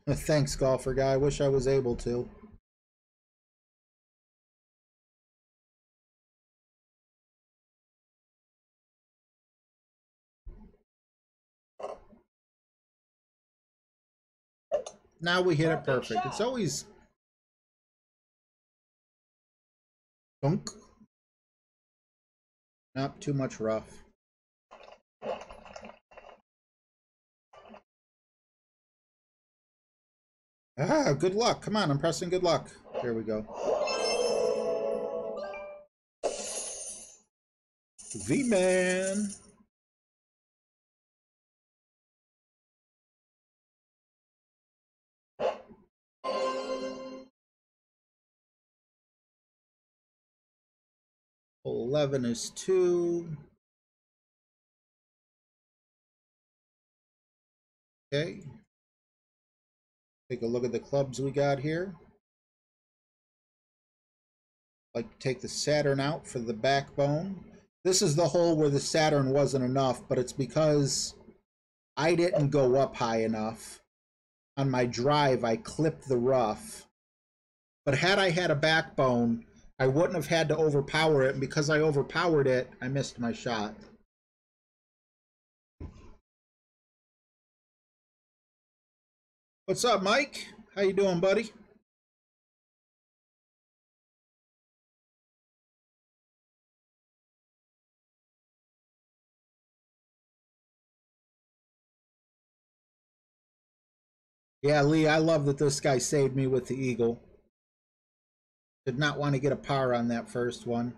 Thanks, golfer guy. Wish I was able to. Now we hit it perfect. It's always dunk. Not too much rough. Ah, good luck. Come on, I'm pressing good luck. There we go. V-Man. Hole 11 is 2. Okay. Take a look at the clubs we got here. Like to take the Saturn out for the backbone. This is the hole where the Saturn wasn't enough, but it's because I didn't go up high enough. On my drive, I clipped the rough. But had I had a backbone, I wouldn't have had to overpower it, and because I overpowered it, I missed my shot. What's up, Mike? How you doing, buddy? Yeah, Lee, I love that this guy saved me with the eagle. Did not want to get a par on that first one.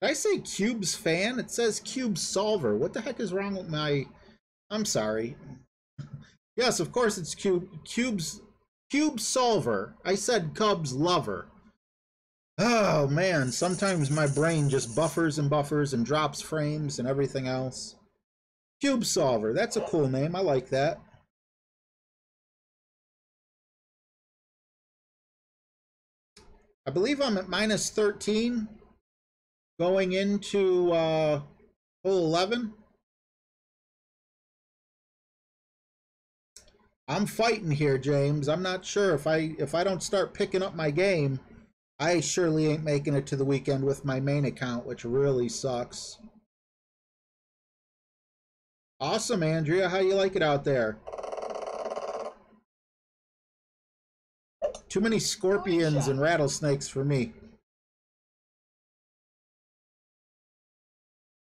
Did I say Cubes fan? It says Cube Solver. What the heck is wrong with my... I'm sorry. Yes, of course it's Cube Solver. I said Cubs lover. Oh man, sometimes my brain just buffers and buffers and drops frames and everything else. Cube Solver, that's a cool name. I like that. I believe I'm at minus 13 going into Hole 11. I'm fighting here, James. I'm not sure if I don't start picking up my game, I surely ain't making it to the weekend with my main account, which really sucks. Awesome, Andrea. How you like it out there? Too many scorpions and rattlesnakes for me.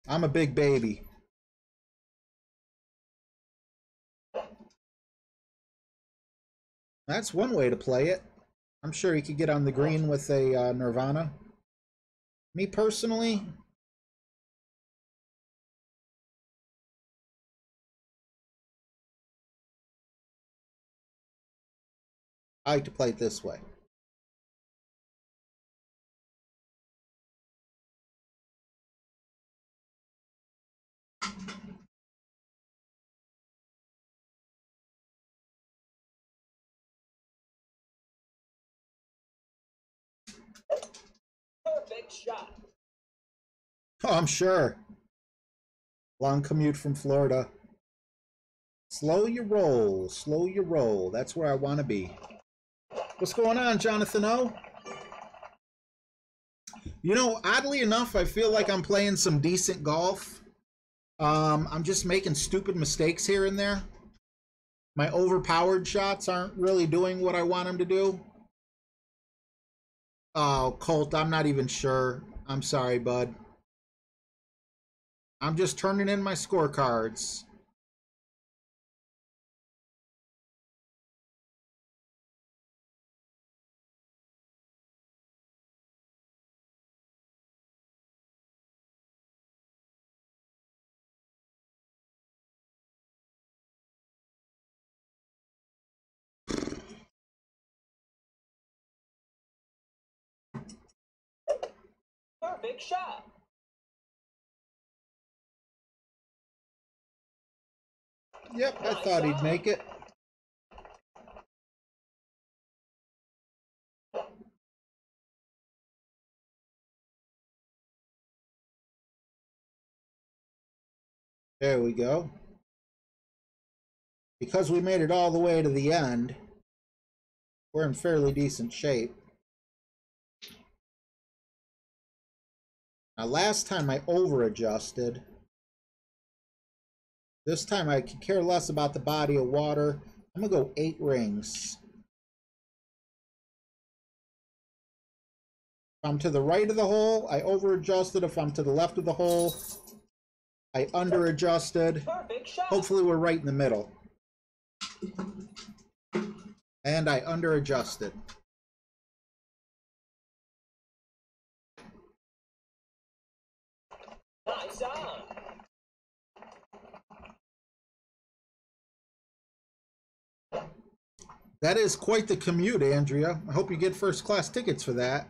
I'm a big baby. That's one way to play it. I'm sure you could get on the green with a Nirvana. Me personally, I like to play it this way. Perfect shot. Oh, I'm sure. Long commute from Florida. Slow your roll. Slow your roll. That's where I want to be. What's going on, Jonathan O? You know, oddly enough, I feel like I'm playing some decent golf. I'm just making stupid mistakes here and there. My overpowered shots aren't really doing what I want them to do. Oh, Colt, I'm not even sure. I'm sorry, bud. I'm just turning in my scorecards. Perfect shot. Yep, I thought he'd make it. There we go. Because we made it all the way to the end, we're in fairly decent shape. Now, last time I over-adjusted. This time I could care less about the body of water. I'm going to go 8 rings. If I'm to the right of the hole, I over-adjusted. If I'm to the left of the hole, I under-adjusted. Hopefully we're right in the middle. And I under-adjusted. Nice on. That is quite the commute, Andrea. I hope you get first-class tickets for that.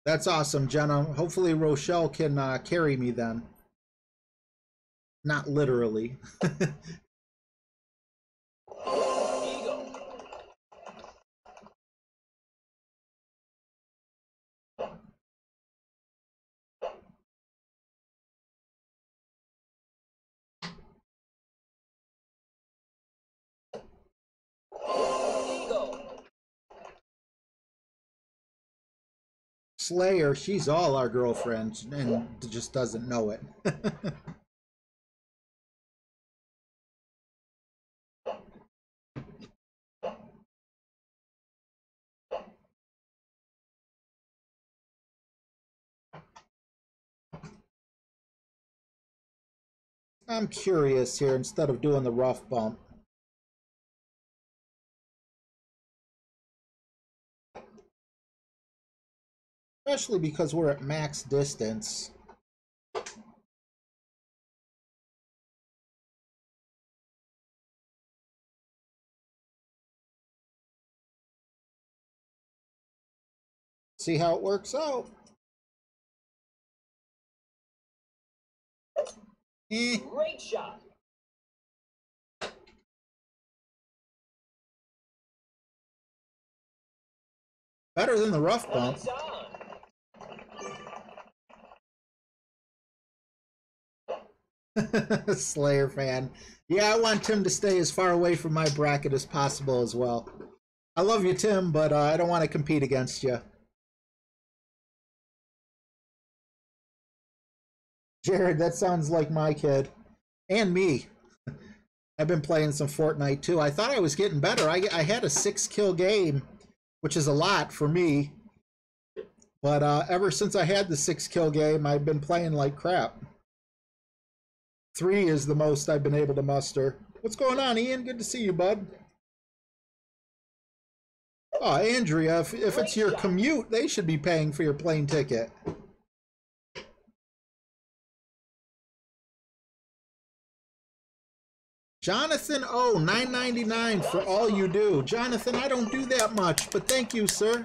That's awesome, Jenna. Hopefully Rochelle can carry me then. Not literally. Eagle. Eagle. Slayer, she's all our girlfriends and just doesn't know it. I'm curious here instead of doing the rough bump. Especially because we're at max distance. See how it works out. Great shot. Better than the rough bump. Nice on. Slayer fan. Yeah, I want Tim to stay as far away from my bracket as possible as well. I love you, Tim, but I don't want to compete against you. Jared, that sounds like my kid. And me. I've been playing some Fortnite too. I thought I was getting better. I had a 6-kill game, which is a lot for me. But ever since I had the 6-kill game, I've been playing like crap. 3 is the most I've been able to muster. What's going on, Ian? Good to see you, bud. Oh, Andrea, if it's your commute, they should be paying for your plane ticket. Jonathan O, $9.99 for all you do. Jonathan, I don't do that much, but thank you, sir.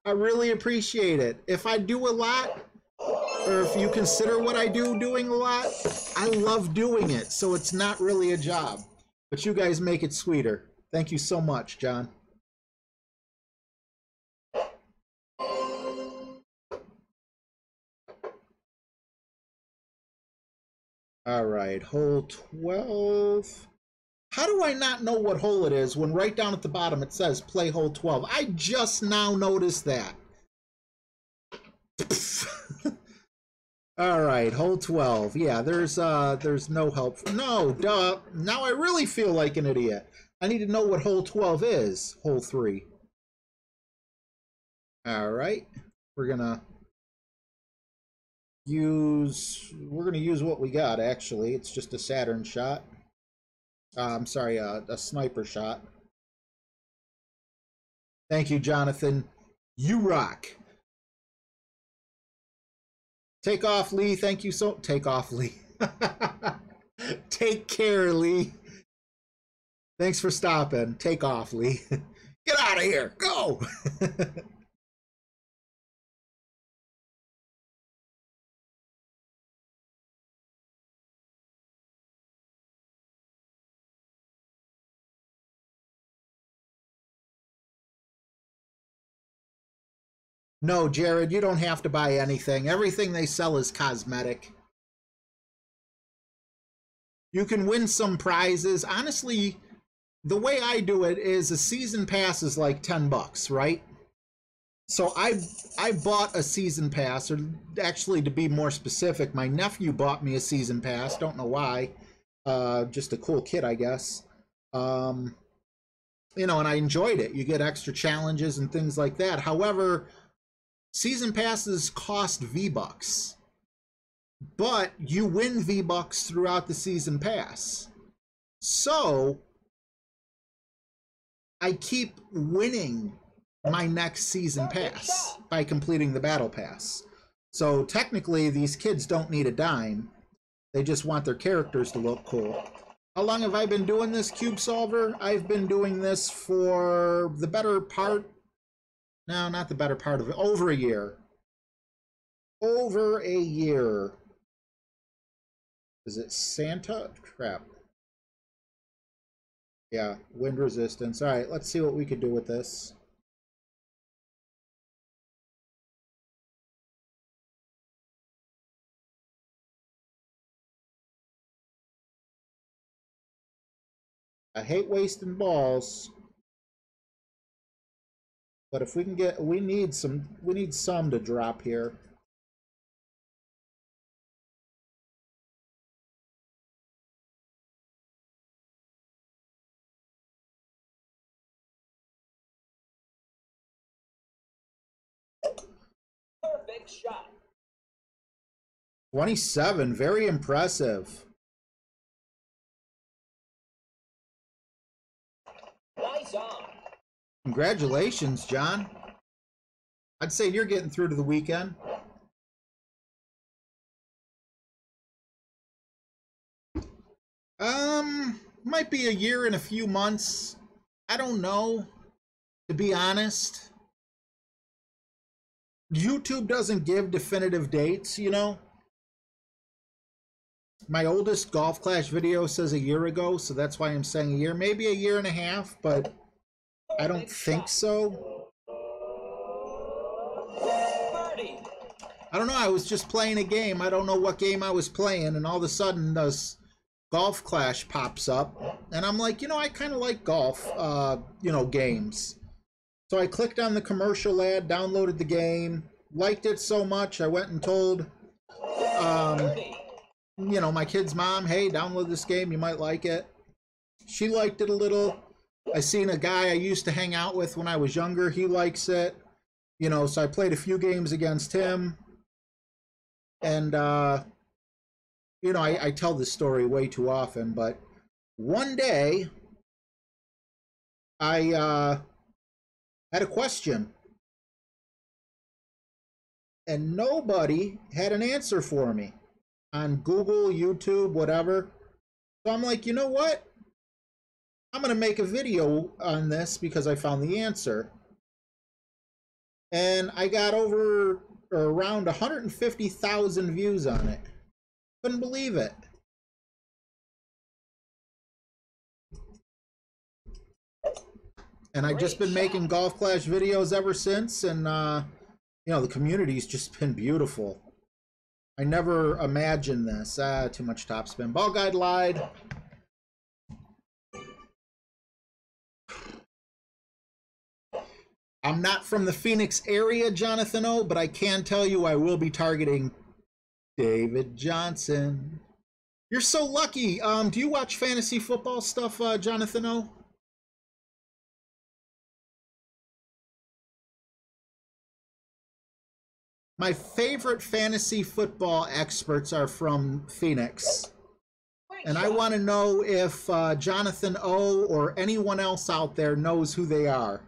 I really appreciate it. If I do a lot, or if you consider what I do doing a lot, I love doing it, so it's not really a job. But you guys make it sweeter. Thank you so much, John. All right, hole 12. How do I not know what hole it is when right down at the bottom it says play hole 12? I just now noticed that. All right, hole 12. Yeah, there's no help. No, duh. Now I really feel like an idiot. I need to know what hole 12 is. Hole 3. All right. We're gonna use what we got, actually. It's just a Saturn shot. I'm sorry, a sniper shot. Thank you, Jonathan. You rock. Take off, Lee. Thank you so... Take off, Lee. Take care, Lee. Thanks for stopping. Take off, Lee. Get out of here. Go. No, Jared, you don't have to buy anything. Everything they sell is cosmetic. You can win some prizes. Honestly, the way I do it is a season pass is like $10, right? So I bought a season pass, or actually to be more specific, my nephew bought me a season pass. Don't know why. Just a cool kid, I guess. You know, and I enjoyed it. You get extra challenges and things like that. However, season passes cost V-Bucks, but you win V-Bucks throughout the season pass. So I keep winning my next season pass by completing the battle pass. So technically these kids don't need a dime. They just want their characters to look cool. How long have I been doing this, Cube Solver? I've been doing this for the better part... No, not the better part of it. Over a year. Over a year. Is it Santa? Crap. Yeah, wind resistance. All right, let's see what we could do with this. I hate wasting balls. But if we can get, we need some to drop here. Perfect shot. 27, very impressive. Nice on. Congratulations, John. I'd say you're getting through to the weekend. Might be a year and a few months. I don't know, to be honest. YouTube doesn't give definitive dates, you know. My oldest Golf Clash video says a year ago, so that's why I'm saying a year. Maybe a year and a half, but I don't think so. Birdie. I don't know, I was just playing a game. I don't know what game I was playing, and all of a sudden this Golf Clash pops up, and I'm like, you know, I kind of like golf, you know, games. So I clicked on the commercial ad, downloaded the game, liked it so much, I went and told, you know, my kid's mom, hey, download this game, you might like it. She liked it a little. I seen a guy I used to hang out with when I was younger, he likes it. You know, so I played a few games against him. And, you know, I tell this story way too often, but one day I had a question, and nobody had an answer for me on Google, YouTube, whatever. So I'm like, you know what? I'm going to make a video on this because I found the answer. And I got over or around 150,000 views on it. Couldn't believe it. And I've just been making Golf Clash videos ever since, and you know, the community's just been beautiful. I never imagined this. Too much topspin. Ball guide lied. I'm not from the Phoenix area, Jonathan O, but I can tell you I will be targeting David Johnson. You're so lucky. Do you watch fantasy football stuff, Jonathan O? My favorite fantasy football experts are from Phoenix. And I want to know if Jonathan O or anyone else out there knows who they are.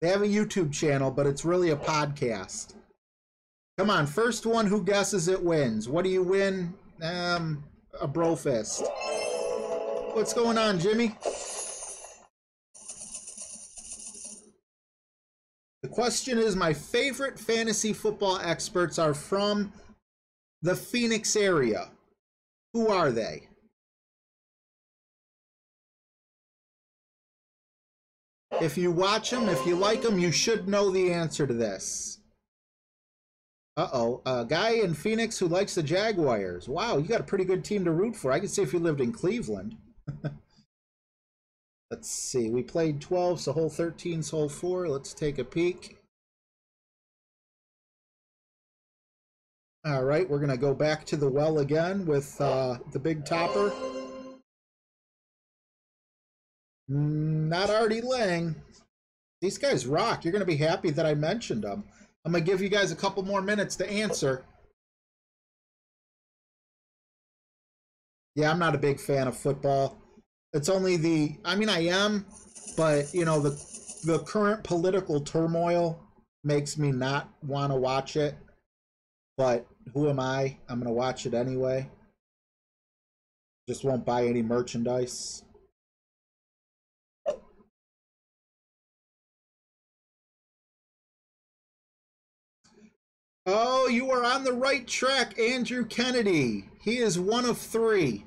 They have a YouTube channel, but it's really a podcast. Come on, first one who guesses it wins. What do you win? A bro fist. What's going on, Jimmy? The question is, my favorite fantasy football experts are from the Phoenix area. Who are they? If you watch them, if you like them, you should know the answer to this. Uh-oh, a guy in Phoenix who likes the Jaguars. Wow, you got a pretty good team to root for. I could see if you lived in Cleveland. Let's see, we played 12, so hole 13's hole 4. Let's take a peek. All right, we're going to go back to the well again with the big topper. Not Artie Lang. These guys rock. You're going to be happy that I mentioned them. I'm going to give you guys a couple more minutes to answer. Yeah, I'm not a big fan of football. It's only the, I mean, I am, but, you know, the current political turmoil makes me not want to watch it. But who am I? I'm going to watch it anyway. Just won't buy any merchandise. Oh, you are on the right track, Andrew Kennedy. He is one of 3.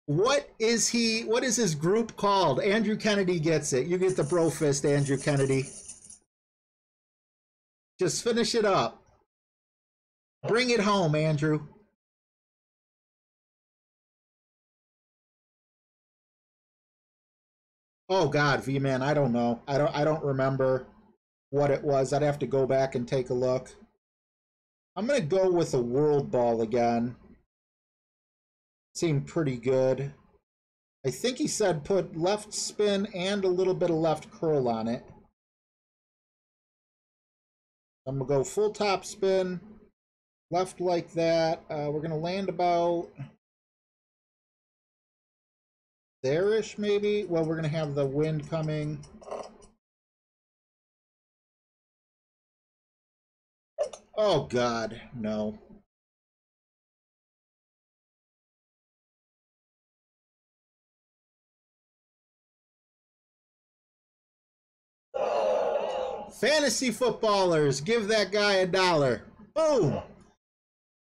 What is his group called? Andrew Kennedy gets it. You get the bro fist, Andrew Kennedy. Just finish it up. Bring it home, Andrew. Oh God, V-Man, I don't know. I don't remember what it was. I'd have to go back and take a look. I'm gonna go with a world ball again. Seemed pretty good. I think he said put left spin and a little bit of left curl on it. I'm gonna go full top spin, left like that. We're gonna land about there-ish maybe. Well, we're gonna have the wind coming. Oh God, no. Fantasy footballers, give that guy $1. Boom.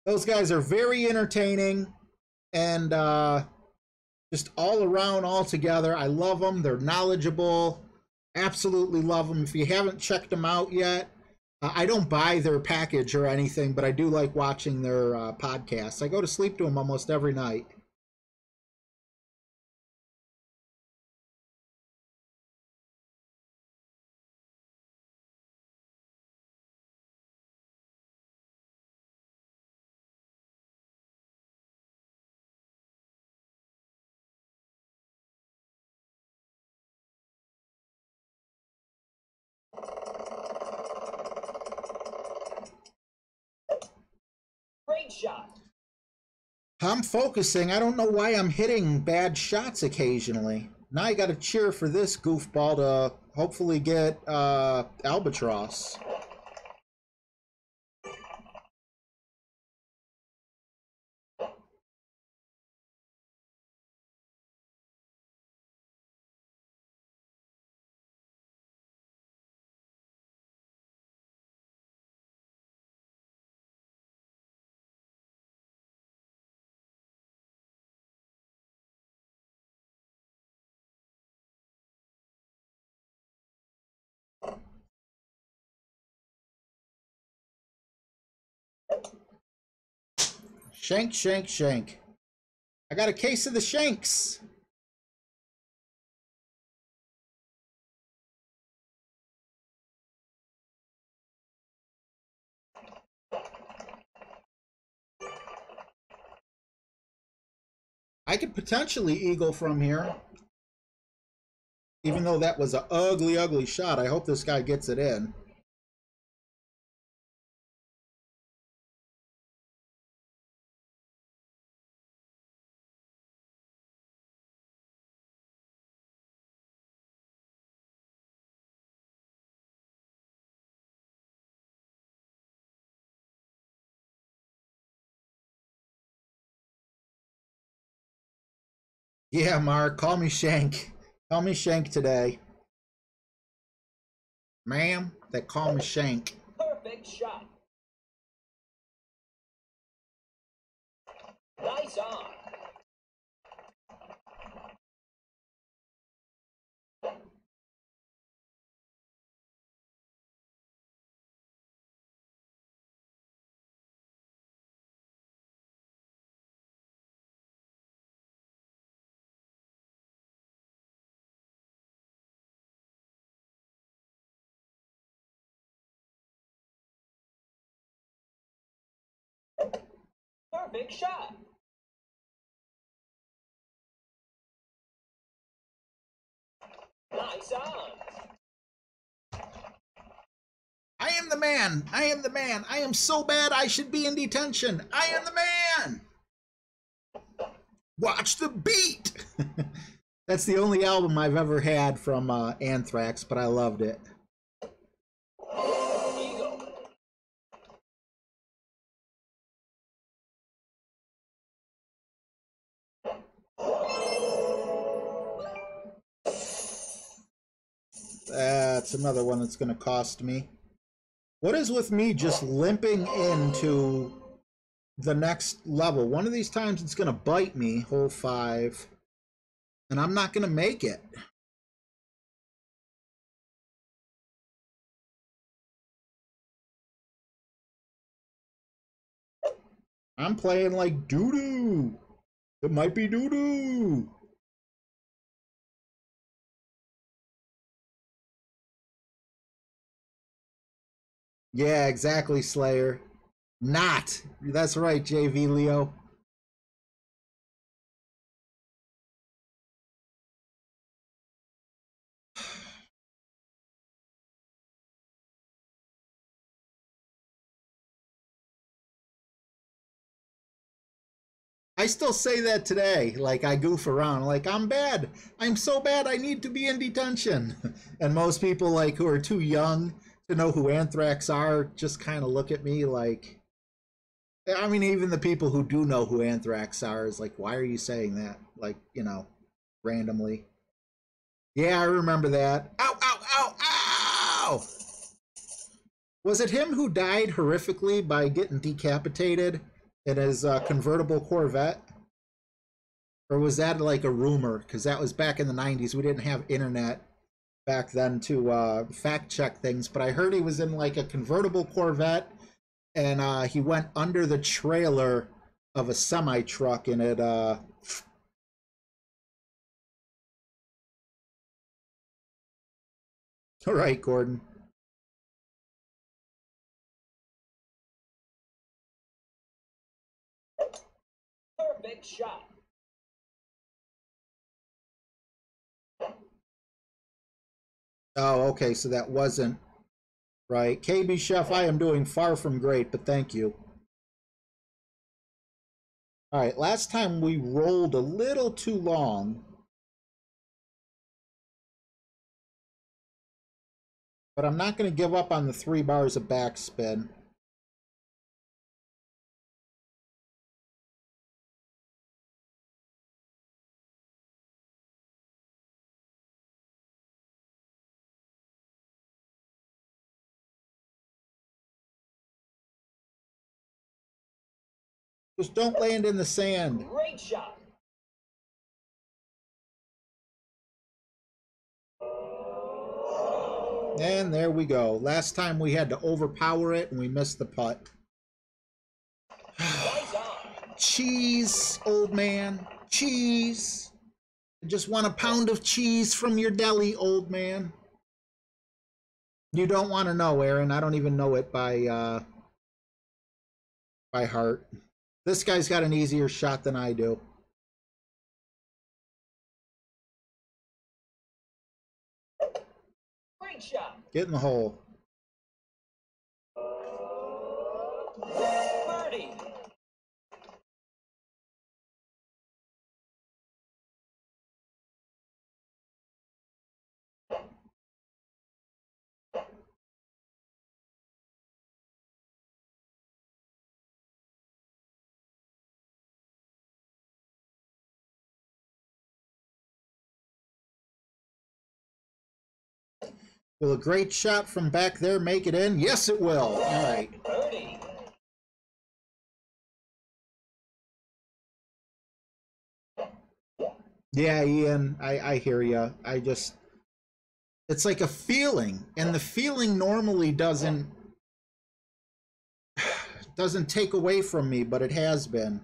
Those guys are very entertaining and just all around, all together. I love them. They're knowledgeable. Absolutely love them. If you haven't checked them out yet, I don't buy their package or anything, but I do like watching their podcasts. I go to sleep to them almost every night. Great shot. I'm focusing. I don't know why I'm hitting bad shots occasionally. Now I got to cheer for this goofball to hopefully get Albatross. Shank, shank, shank. I got a case of the shanks. I could potentially eagle from here. Even though that was an ugly, ugly shot, I hope this guy gets it in. Yeah, Mark, call me Shank. Call me Shank today. Ma'am, they call me Shank. Perfect shot. Nice on. Perfect shot. Nice on. I am the man. I am the man. I am so bad I should be in detention. I am the man. Watch the beat. That's the only album I've ever had from Anthrax, but I loved it. Eagle. That's another one that's going to cost me. What is with me just limping into the next level? One of these times it's going to bite me, hole 5, and I'm not going to make it. I'm playing like doo-doo. It might be doo-doo. Yeah, exactly, Slayer. Not. That's right, JV Leo. I still say that today. Like, I goof around. Like, I'm bad. I'm so bad I need to be in detention. And most people, like, who are too young to know who Anthrax are just kind of look at me like... I mean, even the people who do know who Anthrax are is like, why are you saying that? Like, you know, randomly. Yeah, I remember that. Ow, ow, ow, ow! Was it him who died horrifically by getting decapitated in his convertible Corvette? Or was that like a rumor? Because that was back in the 90s. We didn't have internet back then to fact check things, but I heard he was in like a convertible Corvette, and he went under the trailer of a semi truck, and it all right, Gordon. Perfect shot. Oh, okay, so that wasn't right. KB Chef, I am doing far from great, but thank you. All right, last time we rolled a little too long. But I'm not going to give up on the 3 bars of backspin. Just don't land in the sand. Great shot. And there we go. Last time we had to overpower it and we missed the putt. Nice on. Cheese, old man. Cheese. I just want a pound of cheese from your deli, old man. You don't want to know, Aaron. I don't even know it by heart. This guy's got an easier shot than I do. Great shot. Get in the hole. Birdie. Will a great shot from back there make it in? Yes, it will. All right. Birdie. Yeah, Ian, I hear you. I just, it's like a feeling, and the feeling normally doesn't take away from me, but it has been.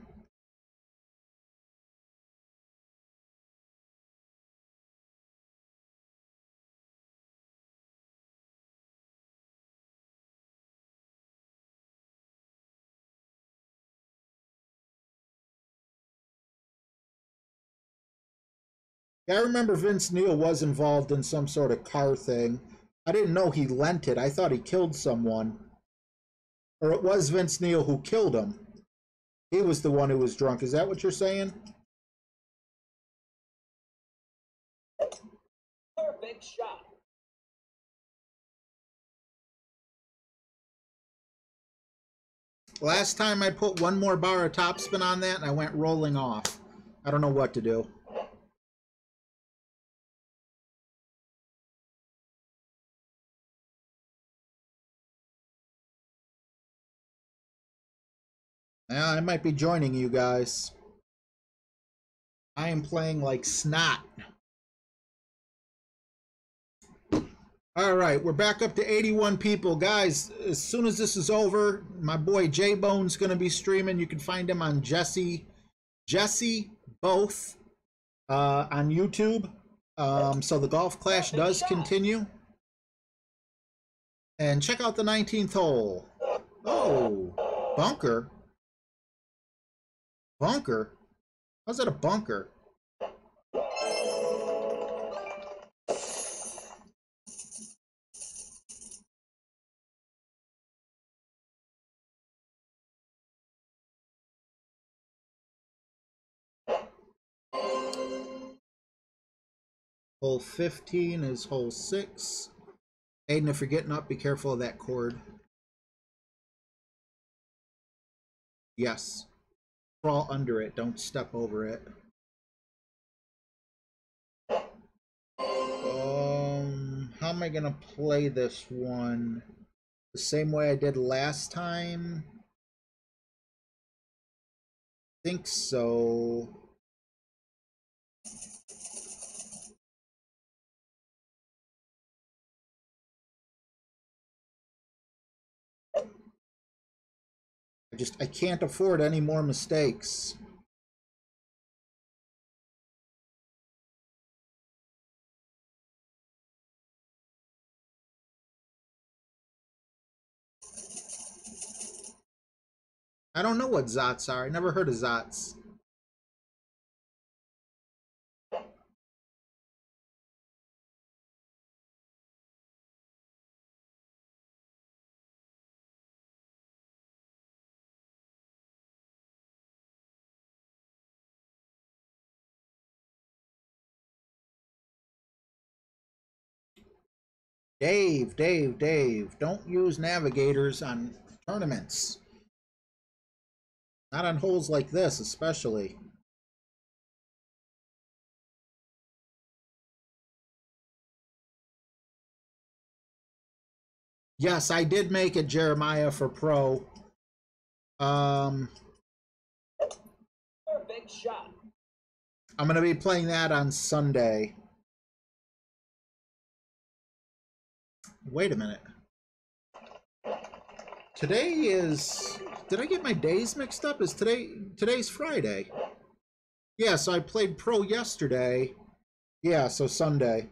Yeah, I remember Vince Neil was involved in some sort of car thing. I didn't know he lent it. I thought he killed someone. Or it was Vince Neil who killed him. He was the one who was drunk. Is that what you're saying? Perfect shot. Last time I put one more bar of topspin on that and I went rolling off. I don't know what to do. Yeah, I might be joining you guys. I am playing like snot. All right, we're back up to 81 people. Guys, as soon as this is over, my boy J-Bone's going to be streaming. You can find him on Jesse Both on YouTube. So the Golf Clash does continue. And check out the 19th hole. Oh, bunker. Bunker? How's that a bunker? Hole 15 is hole 6. Aiden, if you're getting up, be careful of that cord. Yes. Crawl under it. Don't step over it. How am I going to play this one? The same way I did last time? I think so. I can't afford any more mistakes. I don't know what Zots are. I never heard of Zots. Dave, don't use navigators on tournaments. Not on holes like this, especially. Yes, I did make it, Jeremiah, for Pro. Perfect shot. I'm going to be playing that on Sunday. Wait a minute. Today is... Did I get my days mixed up? Today's Friday. Yeah, so I played Pro yesterday. Yeah, so Sunday.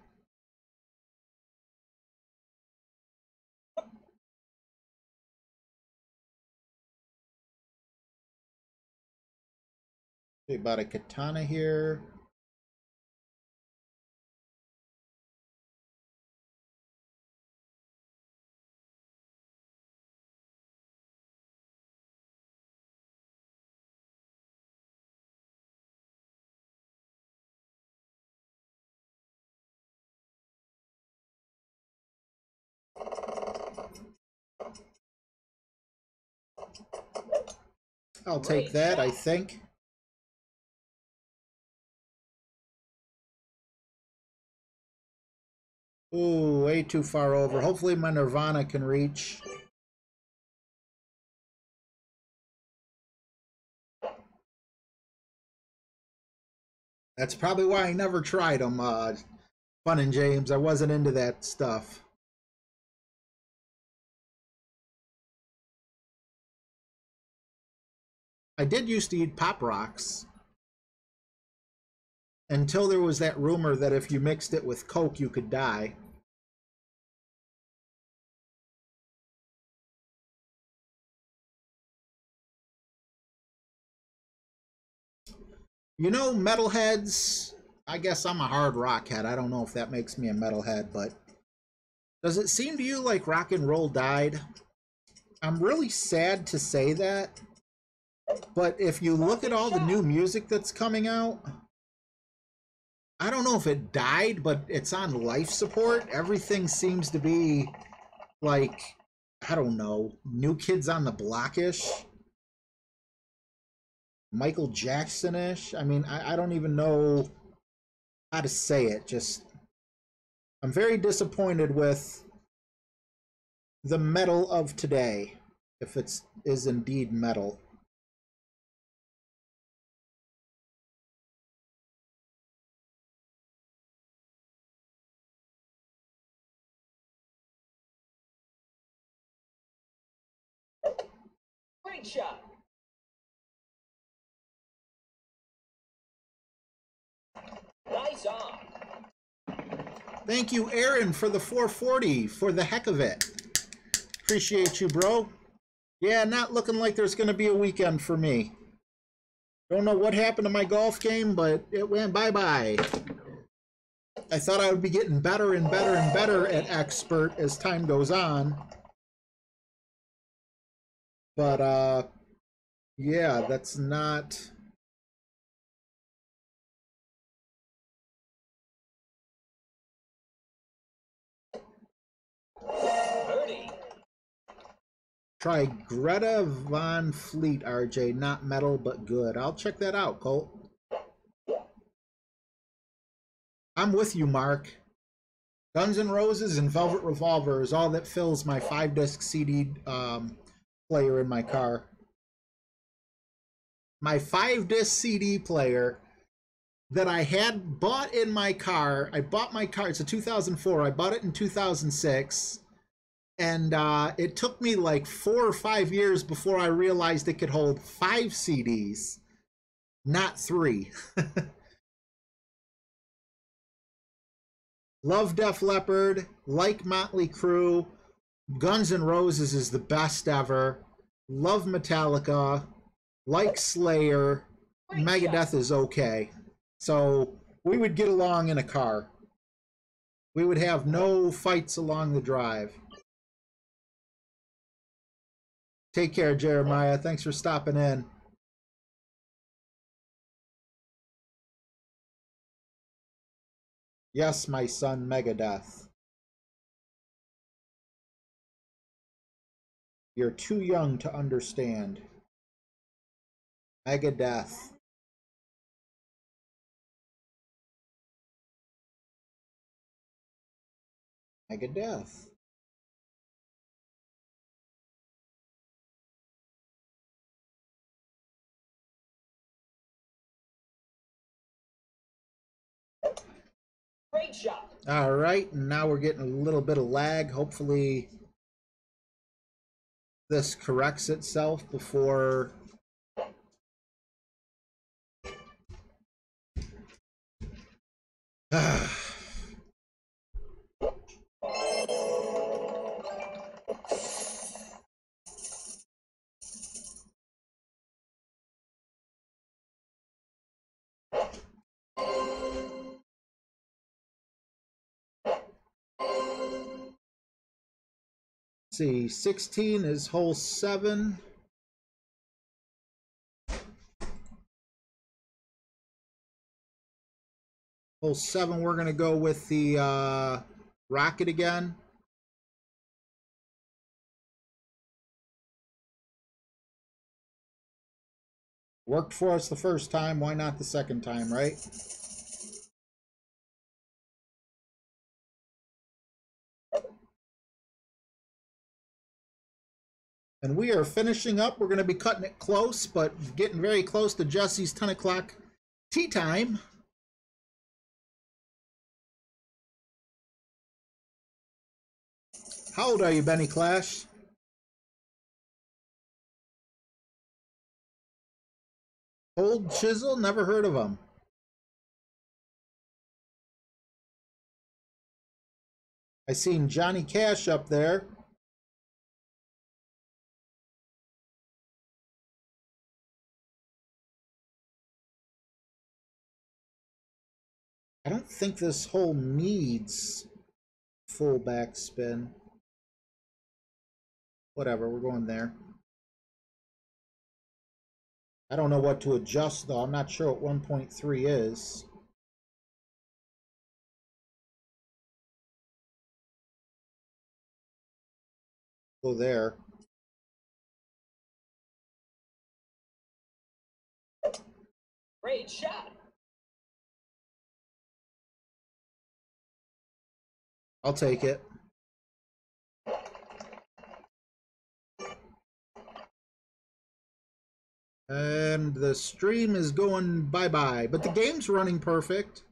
About a katana here. I'll take that, I think. Ooh, way too far over. Hopefully my Nirvana can reach. That's probably why I never tried them, Fun and James. I wasn't into that stuff. I did used to eat Pop Rocks. Until there was that rumor that if you mixed it with Coke, you could die. You know, metalheads, I guess I'm a hard rock head. I don't know if that makes me a metalhead, but does it seem to you like rock and roll died? I'm really sad to say that, but if you look at all the new music that's coming out, I don't know if it died, but it's on life support. Everything seems to be like, I don't know, New Kids on the Block-ish. Michael Jackson-ish. I mean, I don't even know how to say it. Just, I'm very disappointed with the metal of today, if it is indeed metal. Great shot. Nice on. Thank you, Aaron, for the 440, for the heck of it. Appreciate you, bro. Yeah, not looking like there's going to be a weekend for me. Don't know what happened to my golf game, but it went bye-bye. I thought I would be getting better and better and better at expert as time goes on. But, yeah, that's not... Birdie. Try Greta Von Fleet, RJ. Not metal, but good. I'll check that out, Colt. I'm with you, Mark. Guns N' Roses and Velvet Revolver is all that fills my 5-disc CD player in my car. My 5-disc CD player that I had bought in my car. I bought my car. It's a 2004. I bought it in 2006. And it took me like 4 or 5 years before I realized it could hold 5 CDs, not 3. Love Def Leppard, like Motley Crue, Guns N' Roses is the best ever. Love Metallica, like Slayer, Megadeth is okay. So we would get along in a car. We would have no fights along the drive. Take care, Jeremiah. Thanks for stopping in. Yes, my son, Megadeth. You're too young to understand. Megadeth. Megadeth. Great shot. All right, and now we're getting a little bit of lag. Hopefully this corrects itself before see, 16 is hole 7. Hole 7, we're going to go with the rocket again. Worked for us the first time, why not the second time, right? And we are finishing up. We're going to be cutting it close, but getting very close to Jesse's 10 o'clock tea time. How old are you, Benny Clash? Old Chisel? Never heard of him. I seen Johnny Cash up there. I don't think this hole needs full backspin. Whatever, we're going there. I don't know what to adjust, though. I'm not sure what 1.3 is. Go there. Great shot. I'll take it. And the stream is going bye-bye. But the game's running perfect.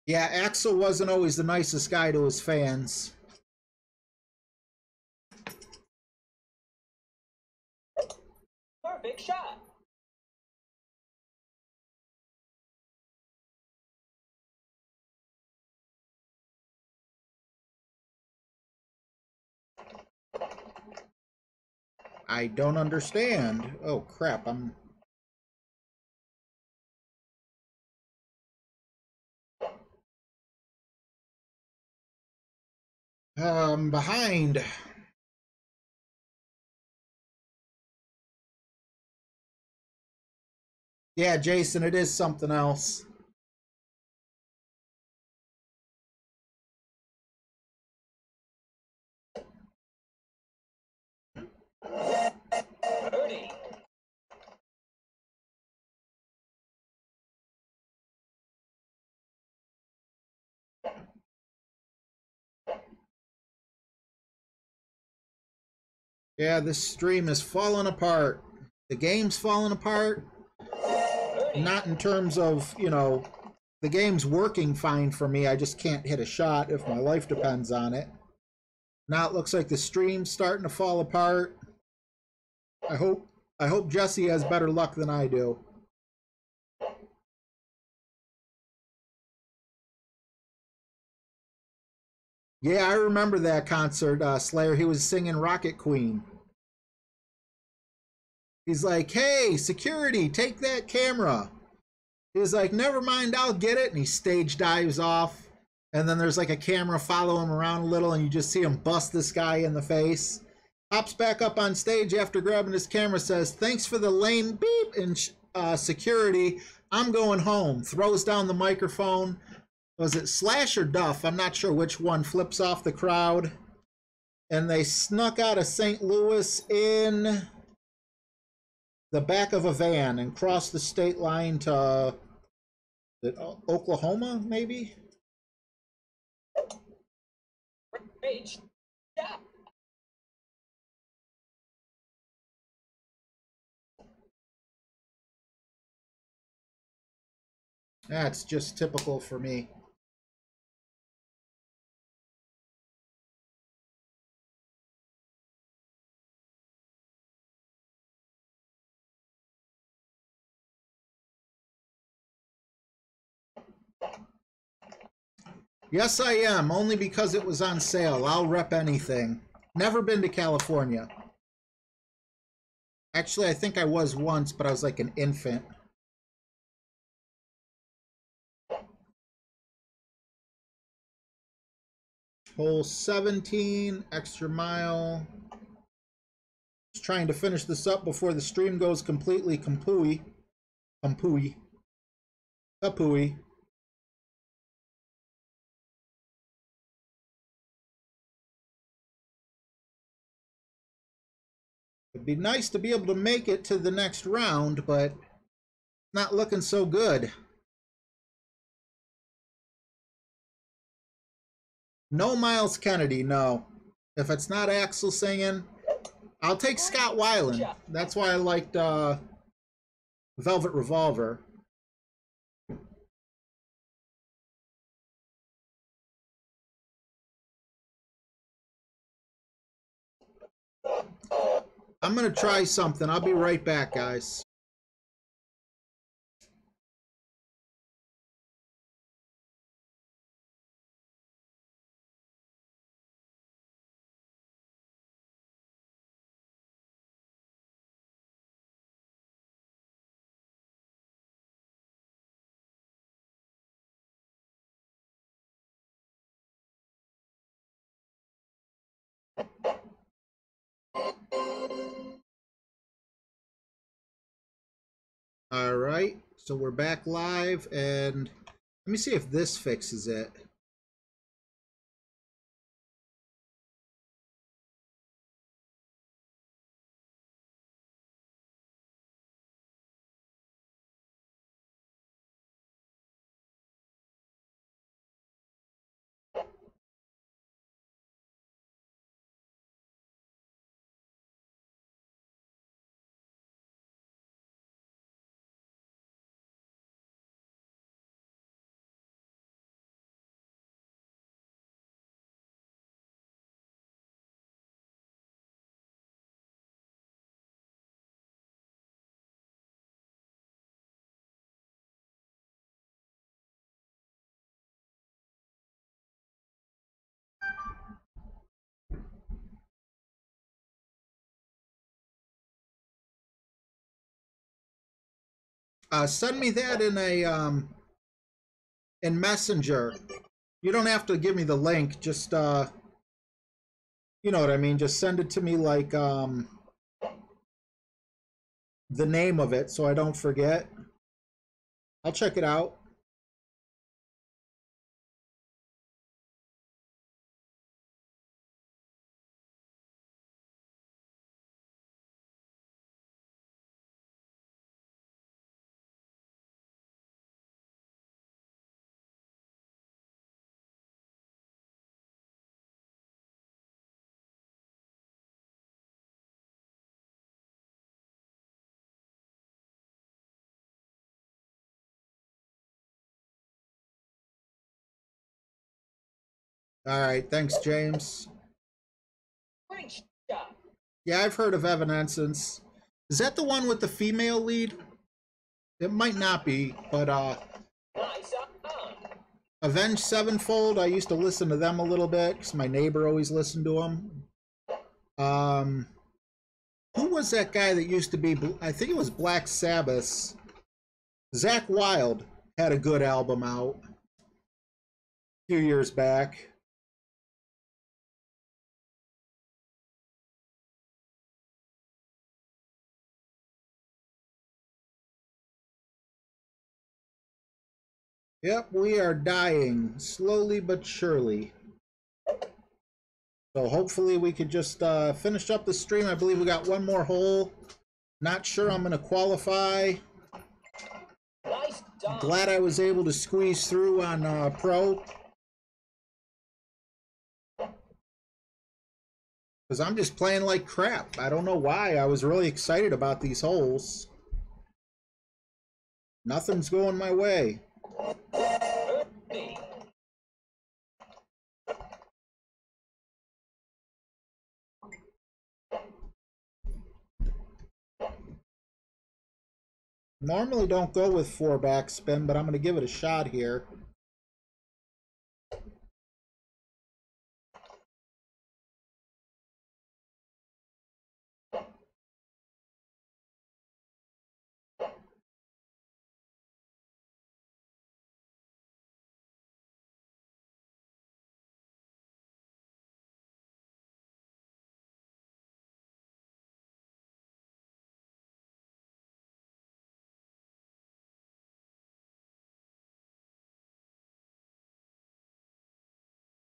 Yeah, Axel wasn't always the nicest guy to his fans. Perfect shot. I don't understand. Oh, crap. I'm behind. Yeah, Jason, it is something else. Birdie. Yeah, this stream is falling apart. The game's falling apart. Birdie. Not in terms of, you know, the game's working fine for me. I just can't hit a shot if my life depends on it. Now it looks like the stream's starting to fall apart. I hope Jesse has better luck than I do. Yeah, I remember that concert, Slayer. He was singing Rocket Queen. He's like, hey, security, take that camera. He was like, never mind, I'll get it. And he stage dives off. And then there's like a camera follow him around a little, and you just see him bust this guy in the face. Hops back up on stage after grabbing his camera, says, thanks for the lame beep, and security, I'm going home. Throws down the microphone. Was it Slash or Duff? I'm not sure which one. Flips off the crowd. And they snuck out of St. Louis in the back of a van and crossed the state line to Oklahoma, maybe? Great shot. That's just typical for me. Yes, I am, only because it was on sale. I'll rep anything. Never been to California. Actually, I think I was once, but I was like an infant. Hole 17, extra mile. Just trying to finish this up before the stream goes completely kapooey. Kapooey. Kapooey. It'd be nice to be able to make it to the next round, but not looking so good. No Miles Kennedy, no. If it's not Axel singing, I'll take Scott Weiland. That's why I liked Velvet Revolver. I'm going to try something. I'll be right back, guys. All right, so we're back live, and let me see if this fixes it. Send me that in Messenger. You don't have to give me the link. Just you know what I mean. Just send it to me like the name of it, so I don't forget. I'll check it out. All right, thanks, James. Great shot. Yeah, I've heard of Evanescence. Is that the one with the female lead? It might not be, but Nice on. Avenged Sevenfold, I used to listen to them a little bit because my neighbor always listened to them. Who was that guy that used to be, I think it was Black Sabbath. Zakk Wylde had a good album out a few years back. Yep, we are dying, slowly but surely. So hopefully we could just finish up the stream. I believe we got one more hole. Not sure I'm going to qualify. Nice done. Glad I was able to squeeze through on Pro. Because I'm just playing like crap. I don't know why. I was really excited about these holes. Nothing's going my way. Birdie. Normally don't go with 4 backspin, but I'm going to give it a shot here.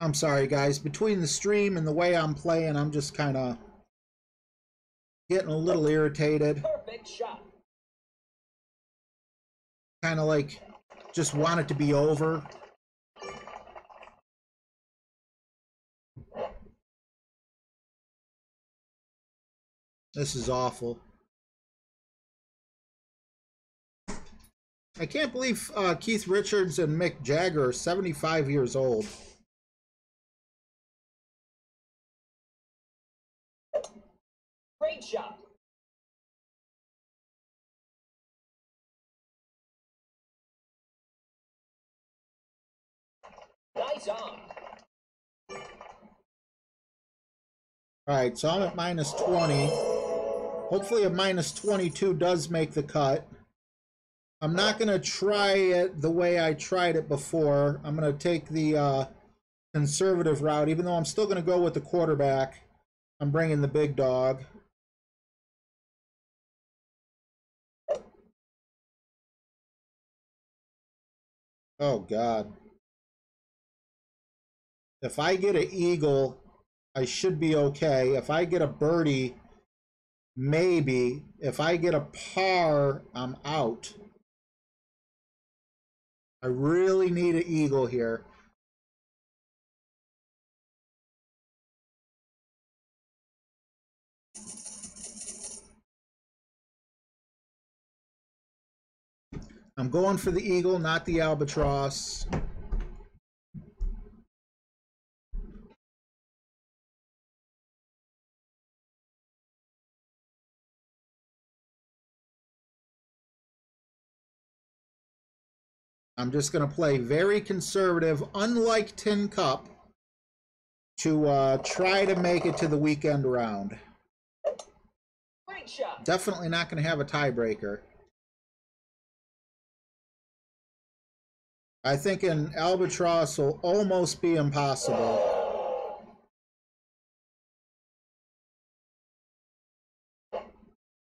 I'm sorry, guys. Between the stream and the way I'm playing, I'm just kind of getting a little irritated. Perfect shot. Kind of like just want it to be over. This is awful. I can't believe Keith Richards and Mick Jagger are 75 years old. Great shot. Nice on. Alright, so I'm at minus 20. Hopefully a minus 22 does make the cut. I'm not going to try it the way I tried it before. I'm going to take the conservative route, even though I'm still going to go with the quarterback. I'm bringing the big dog. Oh, God. If I get an eagle, I should be okay. If I get a birdie, maybe. If I get a par, I'm out. I really need an eagle here. I'm going for the eagle, not the albatross. I'm just going to play very conservative, unlike Tin Cup, to try to make it to the weekend round. Great shot. Definitely not going to have a tiebreaker. I think an albatross will almost be impossible.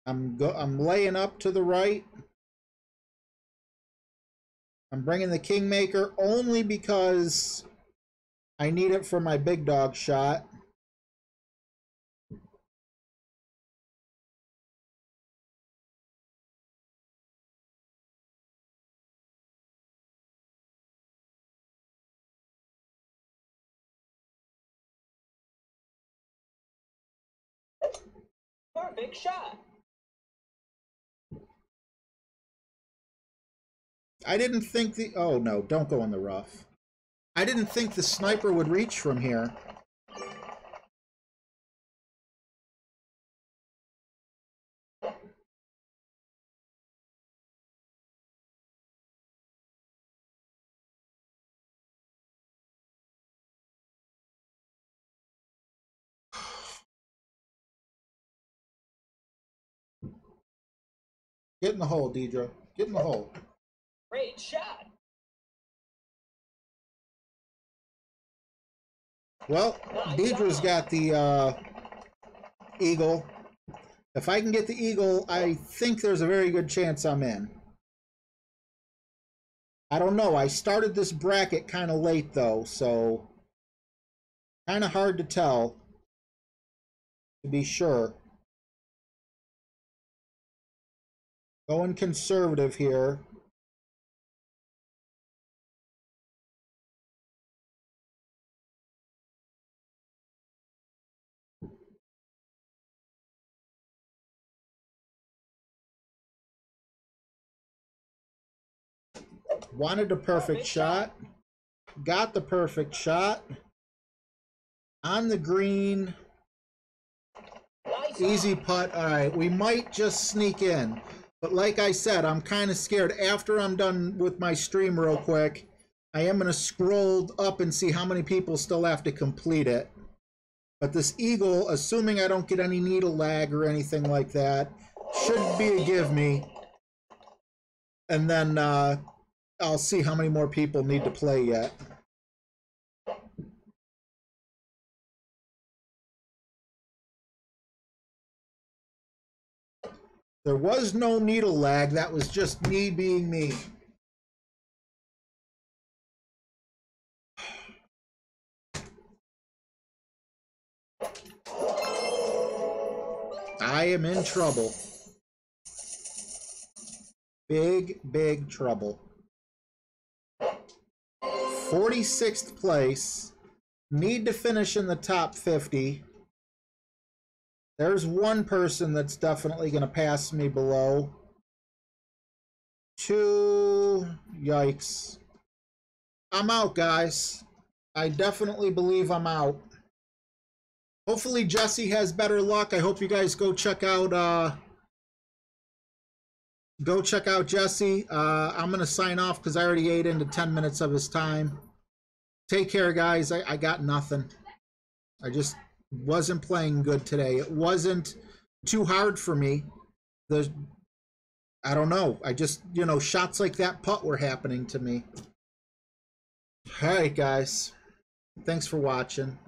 I'm laying up to the right. I'm bringing the Kingmaker only because I need it for my big dog shot. Perfect shot. I didn't think the... Oh, no, don't go in the rough. I didn't think the sniper would reach from here. Get in the hole, Deidre. Get in the hole. Great shot. Well, Deidre's got the eagle. If I can get the eagle, I think there's a very good chance I'm in. I don't know. I started this bracket kind of late, though, so kind of hard to tell, to be sure. Going conservative here. Wanted a perfect shot. Got the perfect shot. On the green. Nice Easy on. putt. All right, we might just sneak in. But like I said, I'm kind of scared. After I'm done with my stream real quick, I am going to scroll up and see how many people still have to complete it. But this eagle, assuming I don't get any needle lag or anything like that, should be a give me. And then I'll see how many more people need to play yet. There was no needle lag. That was just me being me. I am in trouble. Big, big trouble. 46th place. Need to finish in the top 50. There's one person that's definitely going to pass me below. 2. Yikes. I'm out, guys. I definitely believe I'm out. Hopefully Jesse has better luck. I hope you guys go check out Jesse. I'm going to sign off because I already ate into 10 minutes of his time. Take care, guys. I got nothing. I just wasn't playing good today. It wasn't too hard for me. I don't know. I just, shots like that putt were happening to me. All right, guys. Thanks for watching.